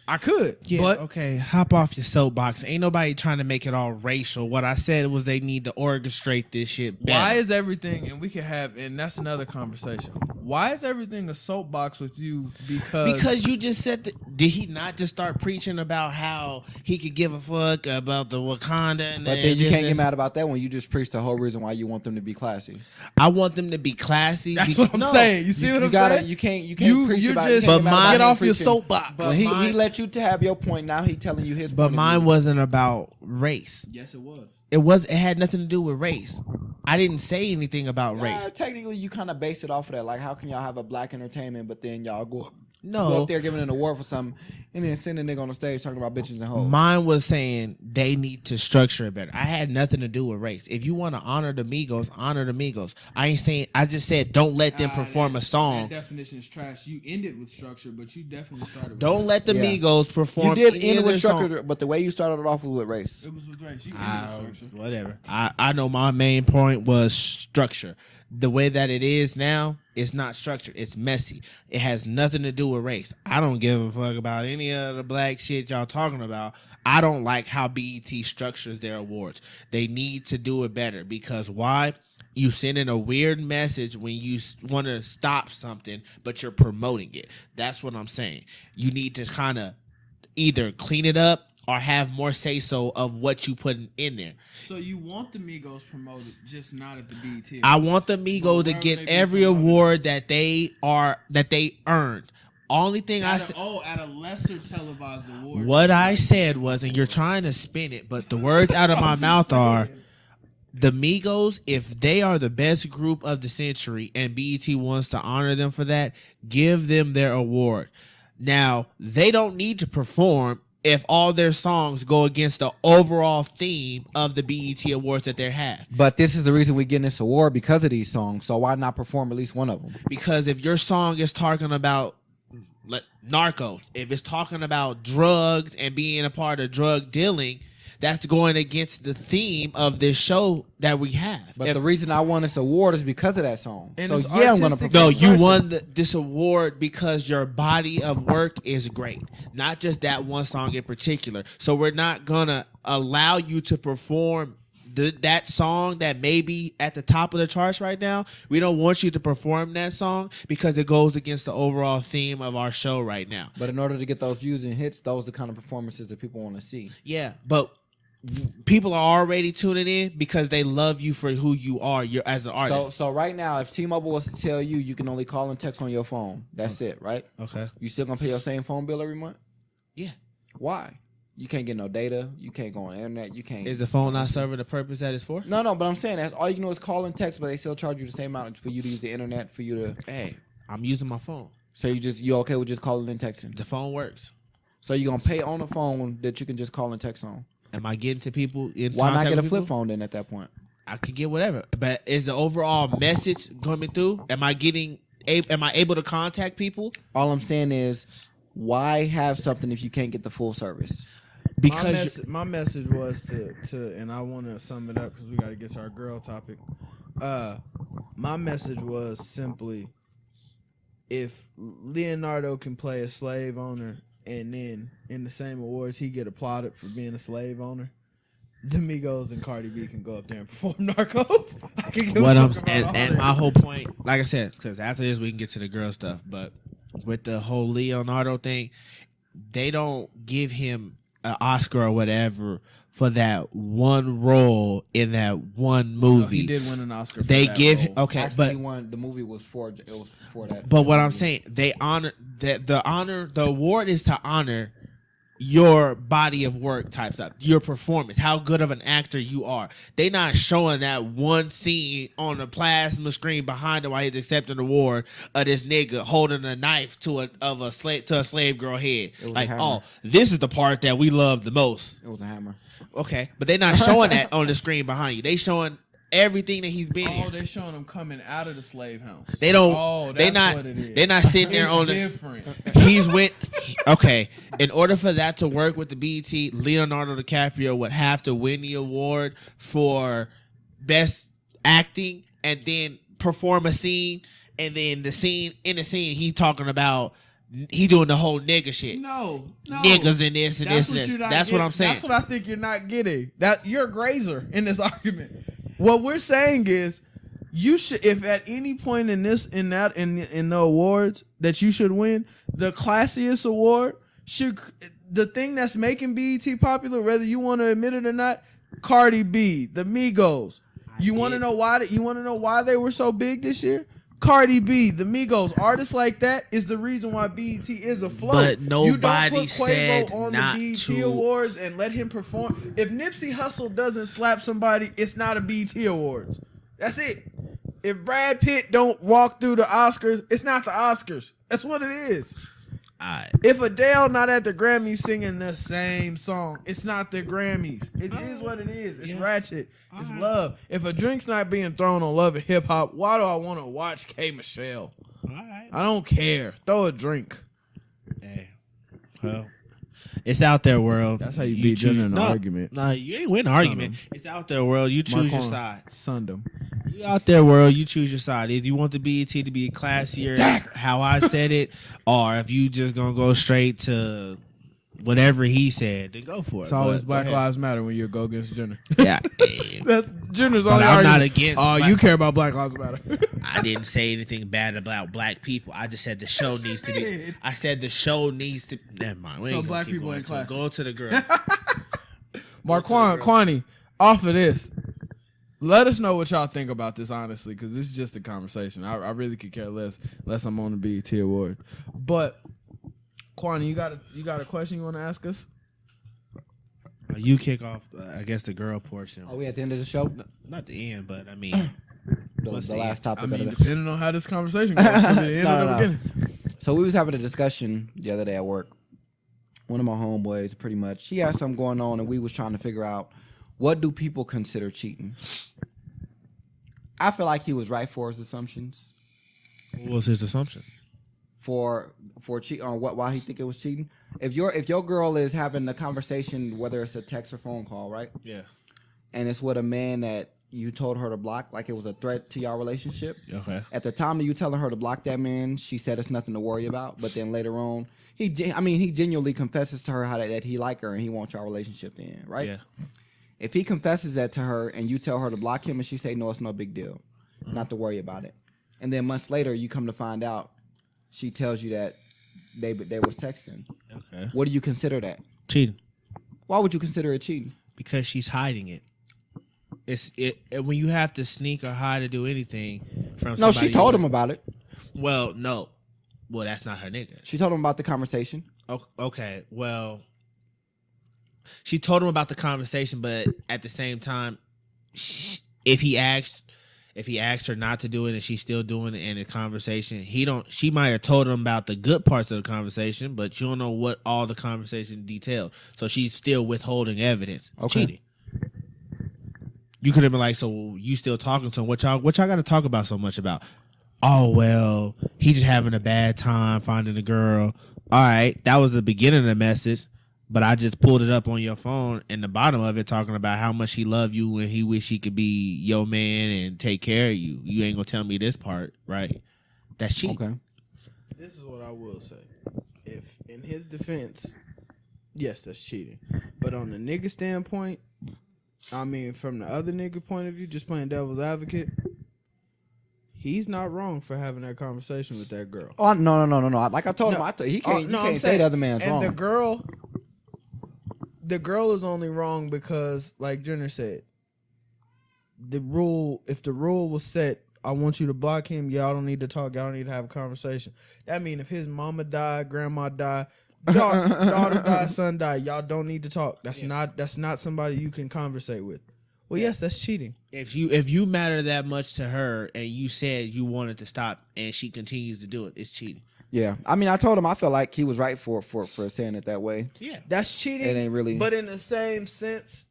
I could,
Yeah,
but
okay, hop off your soapbox. Ain't nobody trying to make it all racial. What I said was they need to orchestrate this shit better.
why is everything, and we can have, and that's another conversation. Why is everything a soapbox with you?
Because you just said that. Did he not just start preaching about how he could give a fuck about the Wakanda? And
But then you can't get mad about that when you just preach the whole reason why you want them to be classy.
I want them to be classy.
that's what I'm saying. You see what I'm saying?
You can't preach
you
about
just
you can't
But
get mad
mine-
get
about
off
him
your
preaching.
soapbox.
But
He
mine-
let you to have your point. Now he telling you his.
But
point of
mine
view.
wasn't about race.
Yes, it was.
It had nothing to do with race. I didn't say anything about race.
Technically, you kind of base it off of that. Like, how can y'all have a black entertainment, but then y'all go
No,
up there giving an award for something, and then send a nigga on the stage talking about bitches and hoes.
mine was saying they need to structure it better. I had nothing to do with race. If you want to honor the Migos, honor the Migos. I ain't saying. I just said don't let them perform a song.
That definition is trash. You ended with structure, but you definitely started with
Don't let the
Yeah.
Migos perform.
You did
any
end
of
with
their song.
structure, but the way you started it off was with race.
It was with race. You ended with structure.
Whatever. I know my main point was structure. The way that it is now, it's not structured. It's messy. It has nothing to do with race. I don't give a fuck about any of the black shit y'all talking about. I don't like how BET structures their awards. They need to do it better because why? You send in a weird message when you want to stop something, but you're promoting it. That's what I'm saying. You need to kind of either clean it up or have more say so of what you put in there.
So you want the Migos promoted, just not at the BET.
I want the Migos to
where
get
would they be
every
promoted?
award that they earned. Only thing I said.
at a lesser televised award.
What I said was, and you're trying to spin it, but the words out of my mouth are, the Migos, if they are the best group of the century and BET wants to honor them for that, give them their award. Now, they don't need to perform if all their songs go against the overall theme of the BET Awards that they have.
But this is the reason we getting this award, because of these songs. So why not perform at least one of them?
Because if your song is talking about narcos, if it's talking about drugs and being a part of drug dealing, that's going against the theme of this show that we have.
But the reason I won this award is because of that song.
And
So
it's
yeah, I'm gonna
artistic
perform.
No, you
expression.
won this award because your body of work is great, not just that one song in particular. So we're not gonna allow you to perform that song that may be at the top of the charts right now. We don't want you to perform that song because it goes against the overall theme of our show right now.
But in order to get those views and hits, those are the kind of performances that people want to see.
Yeah, but people are already tuning in because they love you for who you are. You're as an artist.
So right now, if T-Mobile was to tell you you can only call and text on your phone, that's it, right?
Okay.
You still gonna pay your same phone bill every month?
Yeah.
Why? You can't get no data. You can't go on the internet. You can't.
Is the phone not serving the purpose that it's for?
No, but I'm saying that's all you can do is call and text, but they still charge you the same amount for you to use the internet for you to.
Hey, I'm using my phone.
So you okay with just calling and texting?
The phone works.
So you gonna pay on the phone that you can just call and text on?
Am I getting to people?
Why not get a flip phone then at that point?
I could get whatever. But is the overall message coming through? Am I able to contact people?
All I'm saying is, why have something if you can't get the full service?
Because
my message was to and I want to sum it up because we got to get to our girl topic. My message was simply, if Leonardo can play a slave owner and then in the same awards he get applauded for being a slave owner, the Migos and Cardi B can go up there and perform Narcos. I can give
what
a
I'm
fuck about
and,
all
and
that.
my whole point, like I said, because after this we can get to the girl stuff, but with the whole Leonardo thing, they don't give him an Oscar or whatever for that one role in that one movie.
No, he did win an Oscar for
They
that
give
role.
okay,
Actually,
but
the movie was for that.
But what I'm saying, they honor that the award is to honor your body of work type stuff, your performance, how good of an actor you are. They not showing that one scene on the plasma screen behind him while he's accepting the award of this nigga holding a knife to a slave girl head.
was a
Like,
hammer.
oh, this is the part that we love the most.
It was a hammer.
Okay, but they not showing that on the screen behind you. They showing everything that he's been
Oh,
in.
they showing him coming out of the slave house.
They don't.
Oh, that's
they not.
what it is.
They're not sitting there
It's
on the.
different.
He's went. Okay, in order for that to work with the BET, Leonardo DiCaprio would have to win the award for best acting, and then perform a scene, and then in the scene he talking about. He doing the whole nigga shit.
No,
Niggas in this and
That's
this and
what
this.
you're not
That's what
getting.
I'm saying.
That's what I think you're not getting. That you're a grazer in this argument. What we're saying is, you should, if at any point in the awards that you should win, the classiest award should, the thing that's making BET popular, whether you want to admit it or not, Cardi B, the Migos. You want to know why? You want to know why they were so big this year? Cardi B, the Migos, artists like that is the reason why BET is afloat.
But nobody
you don't put Quavo
said
on
not
the BET
to.
Awards and let him perform. If Nipsey Hussle doesn't slap somebody, it's not a BET Awards. That's it. If Brad Pitt don't walk through the Oscars, it's not the Oscars. That's what it is.
Alright.
If Adele not at the Grammys singing the same song, it's not the Grammys. It is what it is. It's ratchet. It's love. If a drink's not being thrown on Love and Hip Hop, why do I want to watch K. Michelle?
Alright.
I don't care. Throw a drink.
Hey. Well, it's out there, world.
That's how you beat Jenner in an
no,
argument.
No, you ain't win an argument. It's out there, world. You choose your side.
Sundom.
You out there, world. You choose your side. If you want the BET to be classier, how I said it, or if you just gonna go straight to whatever he said, then go for it.
It's always
But
Black
go ahead.
Lives Matter when you go against Jenner.
Yeah.
That's Jenner's
But
only
I'm not
argument.
against
Oh,
black-
you care about Black Lives Matter.
I didn't say anything bad about black people. I just said the show needs to be.
did.
I said the show needs to. Never mind. We
So
ain't gonna
black
keep
people
going
ain't
to it.
classic.
Go to the girl.
Marquand, off of this, let us know what y'all think about this, honestly, because this is just a conversation. I really could care less I'm on the BET Award. But, Kwani, you got a question you want to ask us?
You kick off, I guess, the girl portion.
Are we at the end of the show?
Not the end, but I mean, what's
The
the
last topic
I mean,
of the
depending on how this conversation goes, it could be the end or the beginning.
So we was having a discussion the other day at work. One of my homeboys, pretty much, he had something going on, and we was trying to figure out what do people consider cheating. I feel like he was right for his assumptions.
What was his assumption?
For cheat on why he think it was cheating. If your girl is having a conversation, whether it's a text or phone call, right?
Yeah.
And it's with a man that you told her to block, like it was a threat to your relationship.
Okay.
At the time that you telling her to block that man, she said it's nothing to worry about. But then later on, he genuinely confesses to her that he like her and he wants your relationship to end, right?
Yeah.
If he confesses that to her and you tell her to block him and she say no, it's no big deal, not to worry about it. And then months later, you come to find out, she tells you that they was texting.
Okay.
What do you consider that?
Cheating.
Why would you consider it cheating?
Because she's hiding it. When you have to sneak or hide to do anything from
No,
somebody.
she told him about it.
Well, no. Well, that's not her nigga.
She told him about the conversation.
Okay. Well, she told him about the conversation, but at the same time, if he asked her not to do it and she's still doing it in the conversation, she might have told him about the good parts of the conversation, but you don't know what all the conversation detailed. So she's still withholding evidence.
Okay.
Cheating. You could have been like, so you still talking to him? What y'all got to talk about so much about? Oh, well, he just having a bad time finding a girl. All right, that was the beginning of the message, but I just pulled it up on your phone and the bottom of it talking about how much he love you and he wish he could be your man and take care of you. You ain't gonna tell me this part, right? That's cheating.
Okay.
This is what I will say. If in his defense, yes, that's cheating. But on the nigga standpoint, I mean, from the other nigga point of view, just playing devil's advocate, he's not wrong for having that conversation with that girl.
Oh no! Like I told him, he can't. You can't say the other man's
and
wrong.
The girl is only wrong because, like Jenner said, if the rule was set, I want you to block him. Y'all don't need to talk. Y'all don't need to have a conversation. That means if his mama died, grandma died, daughter died, son died, y'all don't need to talk. That's not somebody you can conversate with. Well, yes, that's cheating. If
you matter that much to her and you said you wanted to stop and she continues to do it, it's cheating.
Yeah, I mean, I told him I felt like he was right for saying it that way.
Yeah,
that's cheating.
It ain't really.
But in the same sense,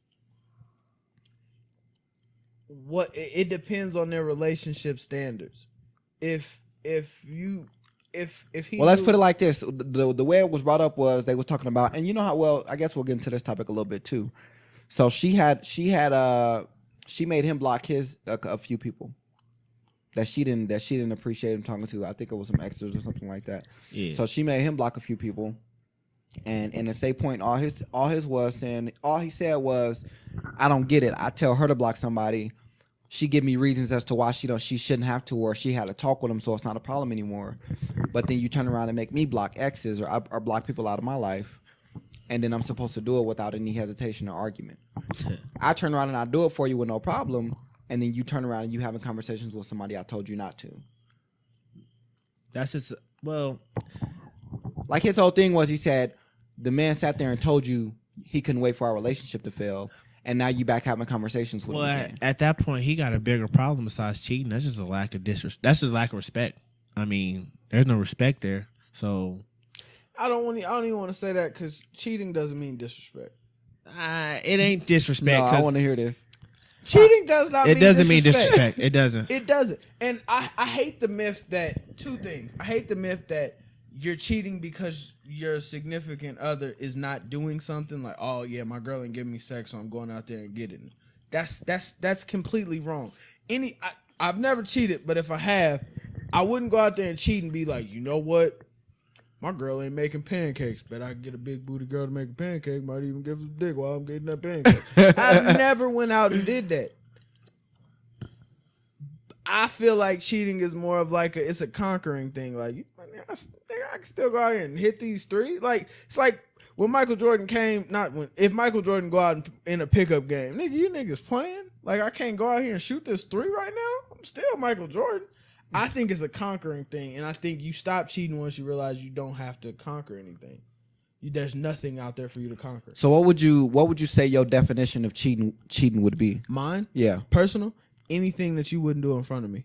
it depends on their relationship standards. If he
well, let's put it like this: the way it was brought up was they was talking about, and you know how well. I guess we'll get into this topic a little bit too. So she made him block a few people that she didn't appreciate him talking to. I think it was some extras or something like that.
Yeah.
So she made him block a few people, and in the same point, all he said was, "I don't get it. I tell her to block somebody. She give me reasons as to why she shouldn't have to, or she had to talk with him, so it's not a problem anymore. But then you turn around and make me block exes or block people out of my life, and then I'm supposed to do it without any hesitation or argument. I turn around and I do it for you with no problem, and then you turn around and you having conversations with somebody I told you not to."
That's just
like his whole thing was, he said the man sat there and told you he couldn't wait for our relationship to fail. And now you back having conversations with him again.
At that point, he got a bigger problem besides cheating. That's just a lack of disrespect. That's just lack of respect. I mean, there's no respect there. So
I don't even want to say that because cheating doesn't mean disrespect.
It ain't disrespect.
No, I want to hear this.
Cheating does not.
It doesn't mean disrespect. It doesn't.
It doesn't. And I hate the myth that two things. I hate the myth that you're cheating because your significant other is not doing something, like, oh yeah, my girl ain't giving me sex, so I'm going out there and getting it. That's completely wrong. I've never cheated, but if I have, I wouldn't go out there and cheat and be like, you know what? My girl ain't making pancakes, but I can get a big booty girl to make a pancake. Might even give us a dick while I'm getting that pancake. I never went out and did that. I feel like cheating is more of like it's a conquering thing. Like, I can still go out here and hit these threes. Like, it's like when Michael Jordan came, if Michael Jordan go out in a pickup game, nigga, you niggas playing? Like, I can't go out here and shoot this three right now? I'm still Michael Jordan. I think it's a conquering thing, and I think you stop cheating once you realize you don't have to conquer anything. there's nothing out there for you to conquer.
So what would you say your definition of cheating would be?
Mine,
Yeah.
personal, anything that you wouldn't do in front of me,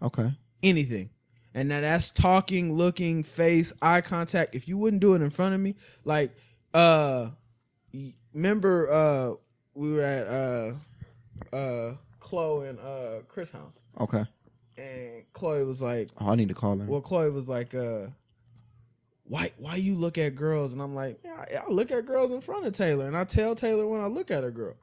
Okay.
anything, and now that's talking, looking, face, eye contact. If you wouldn't do it in front of me, like, remember, we were at Chloe and Chris' house.
Okay.
And Chloe was like,
Oh, I need to call her.
well, Chloe was like, why you look at girls? And I'm like, yeah, I look at girls in front of Taylor, and I tell Taylor when I look at a girl.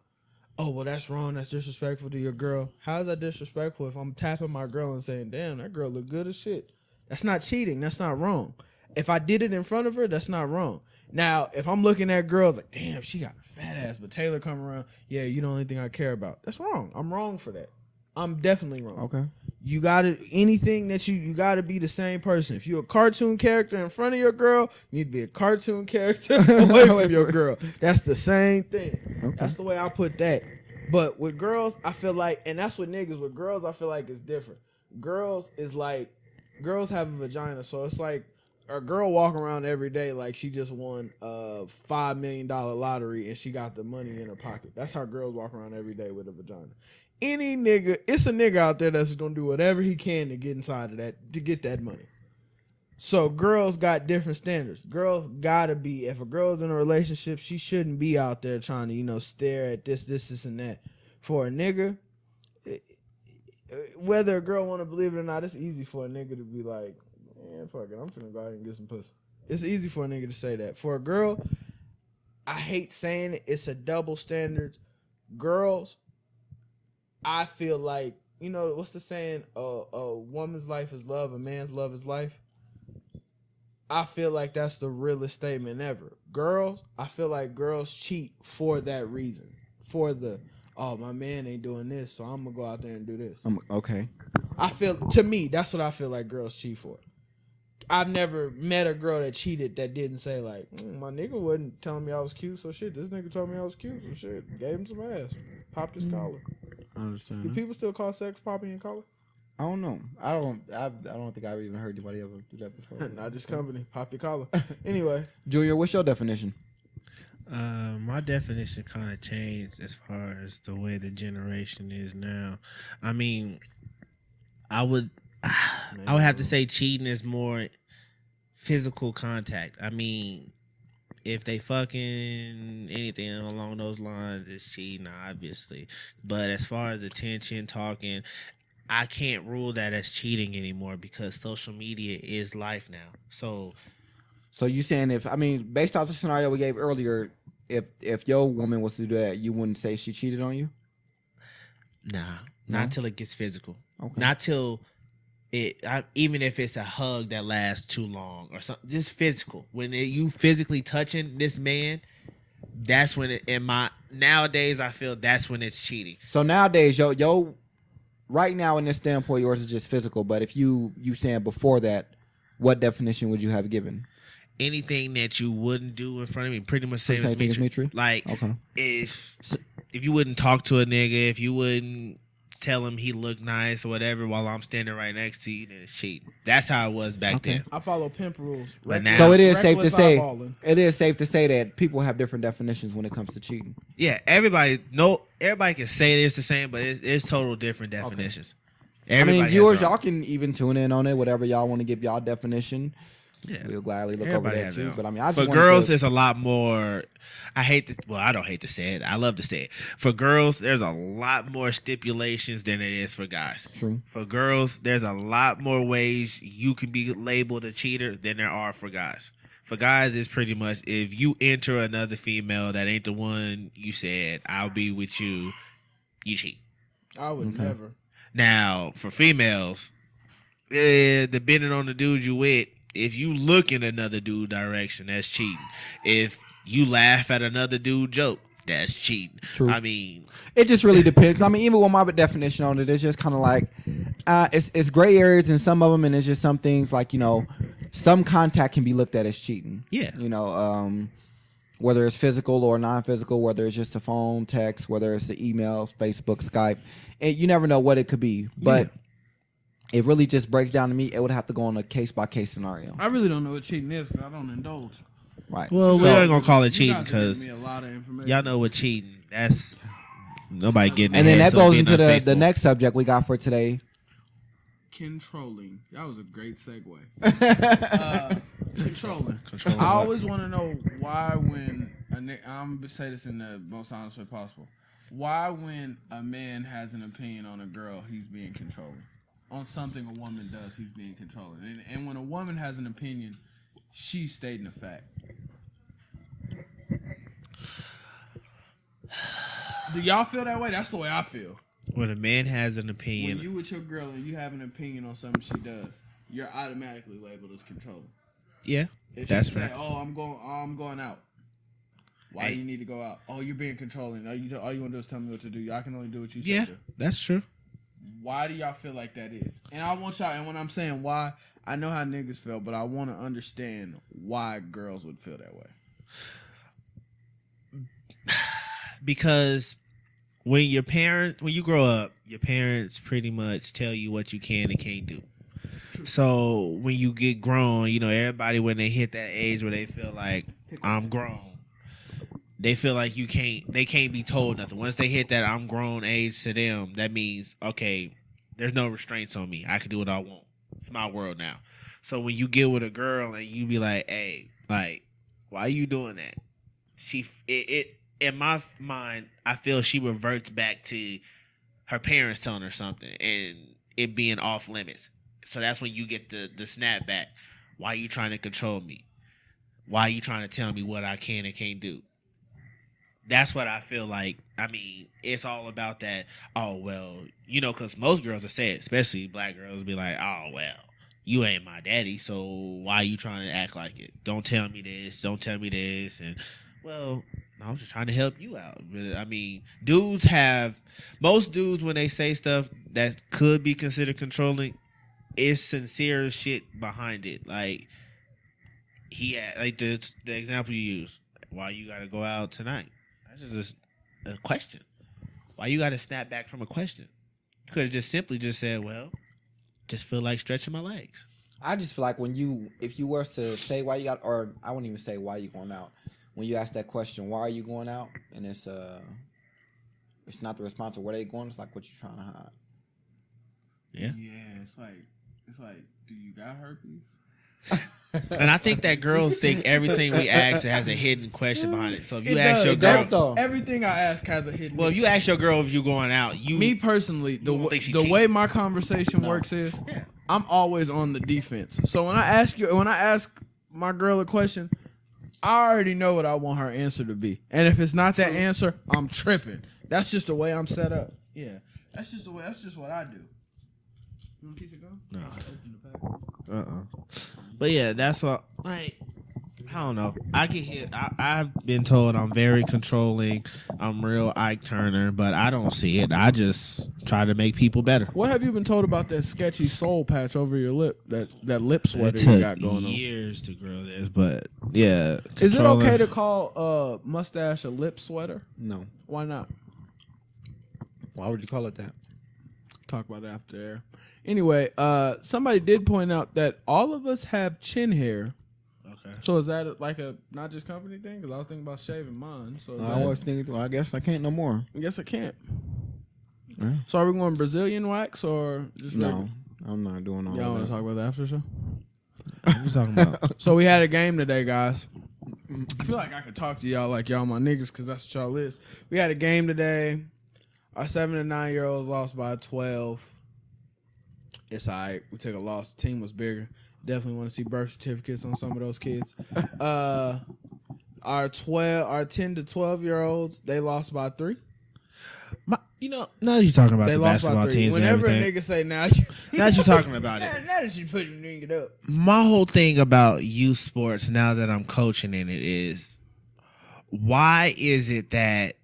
Oh, well, that's wrong. That's disrespectful to your girl. How is that disrespectful if I'm tapping my girl and saying, damn, that girl look good as shit? That's not cheating. That's not wrong. If I did it in front of her, that's not wrong. Now, if I'm looking at girls like, damn, she got a fat ass, but Taylor come around, yeah, you the only thing I care about. That's wrong. I'm wrong for that. I'm definitely wrong.
Okay.
You gotta, anything that you gotta be the same person. If you're a cartoon character in front of your girl, you need to be a cartoon character away from your girl. That's the same thing.
Okay.
That's the way I put that. But with girls, I feel like, and that's what niggas, with girls, I feel like it's different. Girls is like, girls have a vagina, so it's like a girl walking around every day like she just won a $5 million lottery and she got the money in her pocket. That's how girls walk around every day with a vagina. Any nigga, it's a nigga out there that's gonna do whatever he can to get inside of that, to get that money. So girls got different standards. Girls gotta be, if a girl's in a relationship, she shouldn't be out there trying to, stare at this, and that. For a nigga, whether a girl want to believe it or not, it's easy for a nigga to be like, man, fuck it, I'm finna go out and get some pussy. It's easy for a nigga to say that. For a girl, I hate saying it, it's a double standard. Girls, I feel like, what's the saying? A woman's life is love, a man's love is life. I feel like that's the realest statement ever. Girls, I feel like girls cheat for that reason. For the, oh, my man ain't doing this, so I'm going to go out there and do this.
Okay.
To me, that's what I feel like girls cheat for. I've never met a girl that cheated that didn't say like, my nigga wasn't telling me I was cute, so shit, this nigga told me I was cute, so shit, gave him some ass, popped his collar.
I understand.
Do people still call sex popping your collar?
I don't know. I don't think I've even heard anybody ever do that before.
Not this company. Pop your collar. Anyway.
Junior, what's your definition?
My definition kind of changed as far as the way the generation is now. I mean, I would have to say cheating is more physical contact. I mean, if they fucking anything along those lines, it's cheating, obviously. But as far as attention, talking, I can't rule that as cheating anymore because social media is life now. So
you saying based off the scenario we gave earlier, if your woman was to do that, you wouldn't say she cheated on you?
Nah, not till it gets physical.
Okay.
Not till even if it's a hug that lasts too long or something, just physical. When you physically touching this man, that's when nowadays I feel that's when it's cheating.
So nowadays, yo, right now in this standpoint, yours is just physical. But if you saying before that, what definition would you have given?
Anything that you wouldn't do in front of me, pretty much same as
Dimitri.
Like,
okay.
if you wouldn't talk to a nigga, if you wouldn't tell him he looked nice or whatever while I'm standing right next to you, then it's cheating. That's how it was back then.
I follow pimp rules.
But now,
so it is safe to say
eyeballing.
that people have different definitions when it comes to cheating.
Yeah, everybody can say it's the same, but it's total different definitions.
Okay. Viewers, y'all can even tune in on it, whatever y'all want to give y'all definition. Yeah. We'll gladly look over that too. But I just
for girls, there's a lot more. I don't hate to say it. I love to say it. For girls, there's a lot more stipulations than it is for guys.
True.
For girls, there's a lot more ways you can be labeled a cheater than there are for guys. For guys, it's pretty much if you enter another female that ain't the one you said, I'll be with you, you cheat.
I would never.
Now, for females, depending on the dude you with, if you look in another dude direction, that's cheating. If you laugh at another dude joke, that's cheating.
True.
It
just really depends. Even with my definition on it, it's just kind of like it's gray areas in some of them, and it's just some things like some contact can be looked at as cheating.
Yeah.
Whether it's physical or non-physical, whether it's just a phone, text, whether it's the emails, Facebook, Skype, and you never know what it could be, but. Yeah. It really just breaks down to me. It would have to go on a case-by-case scenario.
I really don't know what cheating is because I don't indulge.
Right.
Well, we ain't gonna call it
You
cheating
guys are giving
because
me a lot of information.
y'all know what cheating. That's nobody getting.
And then
their
that
head, so
goes
being
into the
unfaithful.
next subject we got for today.
Controlling. That was a great segue. Controlling.
Controlling
I
what?
always want to know why when I'm gonna say this in the most honest way possible. Why when a man has an opinion on a girl, he's being controlling. On something a woman does, he's being controlling. And when a woman has an opinion, she's stating a fact. Do y'all feel that way? That's the way I feel.
When a man has an opinion,
When you with your girl and you have an opinion on something she does, you're automatically labeled as controlling.
yeah,
If
that's
she say,
right.
"Oh, I'm going out," why
Hey.
do you need to go out? Oh, you're being controlling. All you want to do is tell me what to do. I can only do what you say.
Yeah,
Do.
that's true.
Why do y'all feel like that is? And I want y'all. And when I'm saying why, I know how niggas feel, but I want to understand why girls would feel that way.
Because when you grow up, your parents pretty much tell you what you can and can't do. So when you get grown, everybody when they hit that age where they feel like I'm grown, they feel like they can't be told nothing. Once they hit that I'm grown age to them, that means, okay, there's no restraints on me. I can do what I want. It's my world now. So when you get with a girl and you be like, hey, like, why are you doing that? In my mind, I feel she reverts back to her parents telling her something and it being off limits. So that's when you get the snap back. Why are you trying to control me? Why are you trying to tell me what I can and can't do? That's what I feel like. I mean, it's all about that. Oh, well, because most girls are said, especially black girls, be like, oh, well, you ain't my daddy, so why are you trying to act like it? Don't tell me this. Don't tell me this. And, well, I'm just trying to help you out. But, I mean, most dudes, when they say stuff that could be considered controlling, it's sincere shit behind it. Like, like the example you use, why you got to go out tonight? That's just a question. Why you got to snap back from a question? You could have just simply just said, well, just feel like stretching my legs.
I just feel like if you were to say why you got, or I wouldn't even say why you going out. When you ask that question, why are you going out? And it's not the response of where they going. It's like what you trying to hide.
Yeah.
Yeah, it's like, do you got herpes?
And I think that girls think everything we ask has a hidden question behind it. So if you ask your girl,
though.
Everything I ask has a hidden.
well, if you ask your girl if you're going out,
Me personally,
won't think she
the
cheating.
way my conversation works is, I'm always on the defense. So when I ask my girl a question, I already know what I want her answer to be. And if it's not that answer, I'm tripping. That's just the way I'm set up. Yeah, that's just what I do. You want a piece of gum?
No.
Open the pack.
But yeah, that's what, like, I don't know. I can hear. I've been told I'm very controlling. I'm real Ike Turner, but I don't see it. I just try to make people better.
What have you been told about that sketchy soul patch over your lip? That lip sweater
It
you
took
got going on.
years to grow this, but yeah.
Is it
controlling-
okay to call mustache a lip sweater?
No.
Why not?
Why would you call it that?
Talk about it after air. Anyway, somebody did point out that all of us have chin hair.
Okay.
So is that like a not just company thing? Because I was thinking about shaving mine. So
I was thinking, I guess I can't no more.
I guess I can't.
Yeah.
So are we going Brazilian wax or just
No, I'm not doing all
Y'all want
that.
to talk about the after show?
What you talking about?
So we had a game today, guys. I feel like I could talk to y'all like y'all my niggas because that's what y'all is. We had a game today. Our 7 and 9 year olds lost by 12. It's all right. We took a loss. The team was bigger. Definitely want to see birth certificates on some of those kids. Our 10 to 12 year olds, they lost by 3.
Now that you're talking about
They
the
lost by
basketball
3.
teams
Whenever
and
a
everything.
nigga say now,
Now that you're talking about it.
now that you put it up.
My whole thing about youth sports now that I'm coaching in it is, why is it that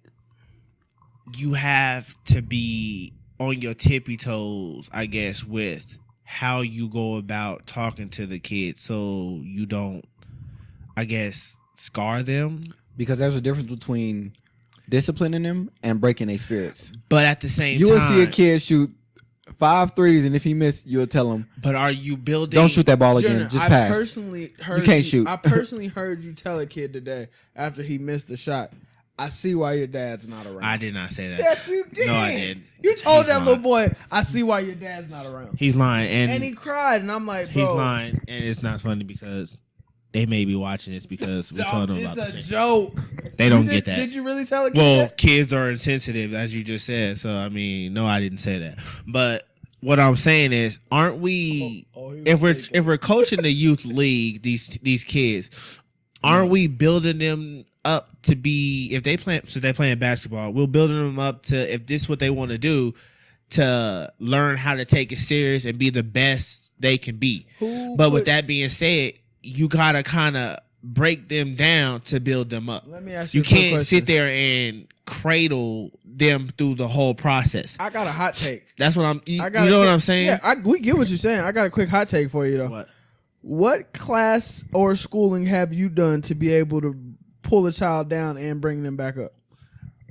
you have to be on your tippy toes, I guess, with how you go about talking to the kids so you don't, I guess, scar them?
Because there's a difference between disciplining them and breaking their spirits.
But at the same
You
time,
will see a kid shoot 5 threes, and if he missed, you'll tell him,
But are you building?
don't shoot that ball again.
Junior,
Just
I
pass.
personally heard
You can't shoot.
I personally heard you tell a kid today after he missed the shot. I see why your dad's not around.
I did not say that.
Yes, you did.
No, I didn't.
You told
He's
that
lying.
little boy, I see why your dad's not around.
He's lying,
And he cried, and I'm like, bro.
he's lying, and it's not funny because they may be watching this because we told them about
It's
the
a
same.
joke.
They don't
You
get
did-
that.
Did you really tell a kid
Well,
that?
kids are insensitive, as you just said. So I mean, no, I didn't say that. But what I'm saying is, aren't we? If we're coaching the youth league, these kids, aren't we building them up to be? If they play, so they're playing basketball, we're building them up to, if this is what they want to do, to learn how to take it serious and be the best they can be. But with that being said, you gotta kind of break them down to build them up.
Let me ask you
You
a quick
can't
question.
sit there and cradle them through the whole process.
I got a hot take.
That's what I'm. You
I got
know what I'm saying?
Yeah, we get what you're saying. I got a quick hot take for you, though. What class or schooling have you done to be able to pull a child down and bring them back up?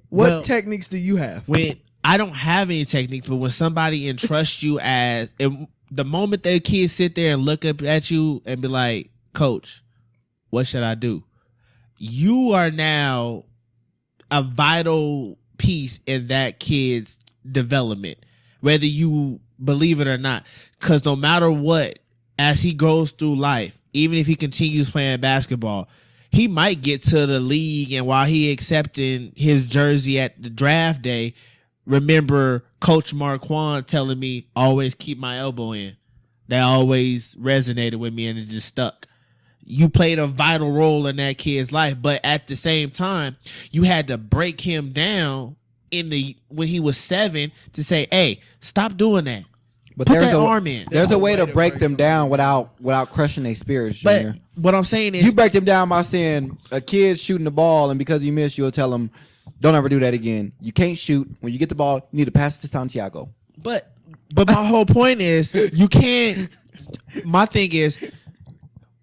What
Well,
techniques do you have?
When I don't have any techniques, but when somebody entrusts you as, the moment that kids sit there and look up at you and be like, "Coach, what should I do?" You are now a vital piece in that kid's development, whether you believe it or not. Because no matter what, as he goes through life, even if he continues playing basketball, he might get to the league, and while he accepting his jersey at the draft day, remember Coach Marquand telling me, always keep my elbow in. That always resonated with me, and it just stuck. You played a vital role in that kid's life, but at the same time, you had to break him down when he was 7 to say, "Hey, stop doing that."
But
Put
there's
that
a
arm in.
There's a way to break them down without crushing their spirits, Junior.
But what I'm saying is,
You break them down by saying a kid shooting the ball, and because you miss, you'll tell him, "Don't ever do that again. You can't shoot. When you get the ball, you need to pass it to Santiago."
But my whole point is, you can't. My thing is,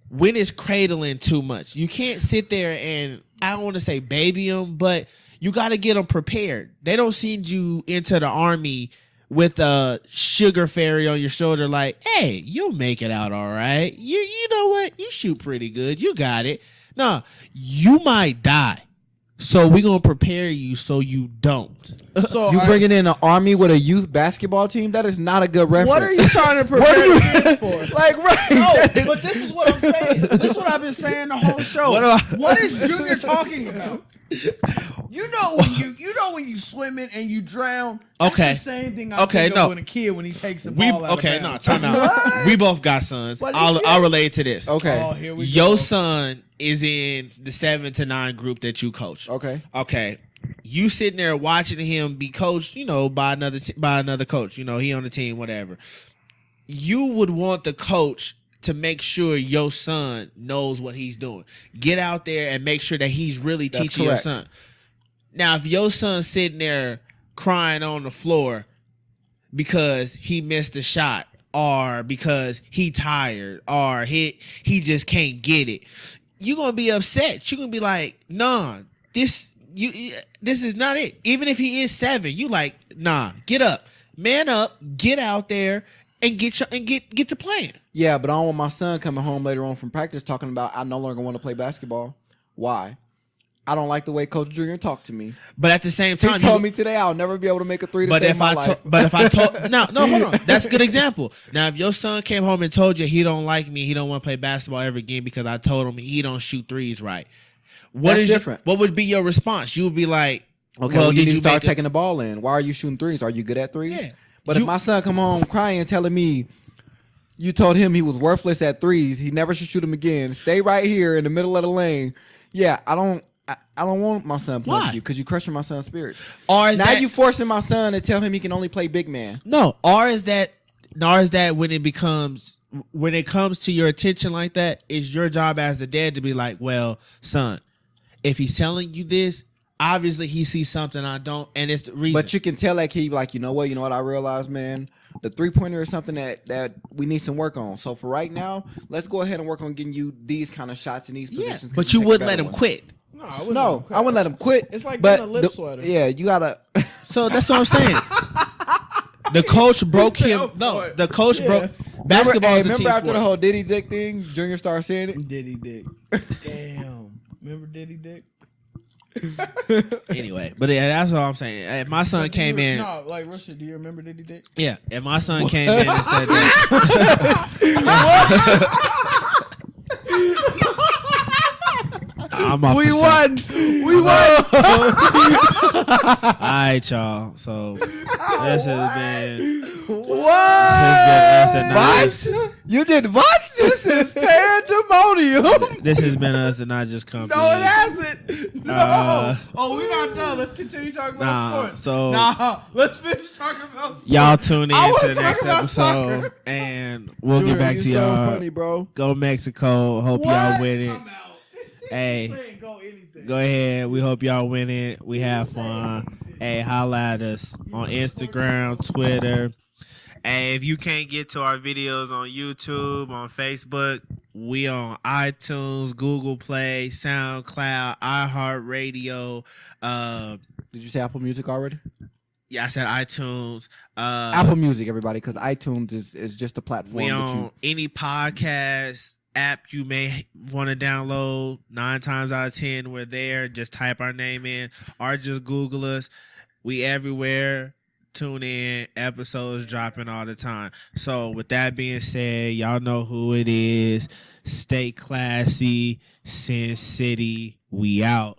when it's cradling too much, you can't sit there and, I don't want to say baby them, but you got to get them prepared. They don't send you into the army with a sugar fairy on your shoulder, like, "Hey, you'll make it out all right. You know what? You shoot pretty good. You got it." No, you might die. So we're gonna prepare you so you don't.
So
You bringing in an army with a youth basketball team? That is not a good reference.
what are you trying to prepare the kids for?
like? Right?
No, but this is what I'm saying. This is what I've been saying the whole show. What is Junior talking about? You know when you swimming and you drown. That's
Okay.
the same thing I
Okay,
think
no.
of when a kid when he takes the ball out
Okay,
of
no,
bounds.
time out. We both got sons.
But
I'll
it's-
relate to this.
Okay.
Oh, here we
Your
go.
son is in the 7 to 9 group that you coach.
Okay.
Okay. You sitting there watching him be coached, by another coach. He on the team, whatever. You would want the coach to make sure your son knows what he's doing. Get out there and make sure that he's really
That's
teaching
correct.
your son. Now, if your son's sitting there crying on the floor because he missed a shot, or because he tired, or he just can't get it, you're gonna be upset. You're gonna be like, "Nah, this is not it." Even if he is 7, you like, "Nah, get up, man up, get out there and get to playing."
Yeah, but I don't want my son coming home later on from practice talking about, "I no longer want to play basketball." Why? I don't like the way Coach Junior talked to me.
But at the same
He
time,
told me today I'll never be able to make a 3 to save my life.
But if I told, no, hold on, that's a good example. Now, if your son came home and told you he don't like me, he don't want to play basketball ever again because I told him he don't shoot threes right,
That's different.
What would be your response? You would be like,
Okay, well, you need to start taking the ball in. Why are you shooting threes? Are you good at threes?
Yeah.
But if my son come home crying telling me you told him he was worthless at threes, he never should shoot them again, stay right here in the middle of the lane. Yeah, I don't want my son playing
Why?
with you because you crushing my son's spirits.
Or is
now
that,
you forcing my son to tell him he can only play big man.
no, or is that when it comes to your attention like that, it's your job as the dad to be like, "Well, son, if he's telling you this, obviously he sees something I don't, and it's the reason."
But you can tell that kid, like, you know what I realized, man? The 3-pointer is something that we need some work on. So for right now, let's go ahead and work on getting you these kind of shots in these positions.
but you wouldn't let him quit.
No, I
wouldn't let him quit.
It's like
but
getting a lip sweater.
Yeah, you gotta.
So that's what I'm saying. The coach broke him.
fell for
No,
it.
the coach
Yeah.
broke. Basketball is a team
remember after
sport.
the whole Diddy Dick thing, Junior started saying it.
Diddy Dick. Damn. Remember Diddy Dick?
Anyway, but yeah, that's all I'm saying. If my son came in,
No, like Russia, do you remember Diddy Dick?
yeah, if my son came in and said that, I'm off
We
the show.
won. We won.
All right, y'all. So this has been
What?
us at
What? You did what?
This is pandemonium.
This has been us and not just company.
No, it hasn't. No.
Uh,
We're not done. Let's continue talking
Nah,
about sports.
so-
let's finish talking about sports.
Y'all tune in
I
to
wanna
the
talk
next
about
episode,
soccer.
and we'll
Junior,
get back
you
to
so
y'all.
funny, bro.
Go Mexico. Hope y'all win it.
I'm out.
Hey.
Saying go anything.
Go ahead. We hope y'all win it. We have fun. Hey, holla at us on Instagram, Twitter. Hey, if you can't get to our videos on YouTube, on Facebook, we on iTunes, Google Play, SoundCloud, iHeartRadio.
Did you say Apple Music already?
Yeah, I said iTunes.
Apple Music, everybody, because iTunes is just a platform.
We
that
on
you,
any podcast app you may want to download. 9 times out of 10, we're there. Just type our name in or just Google us. We everywhere. Tune in. Episodes dropping all the time. So with that being said, y'all know who it is. Stay classy. Sin City. We out.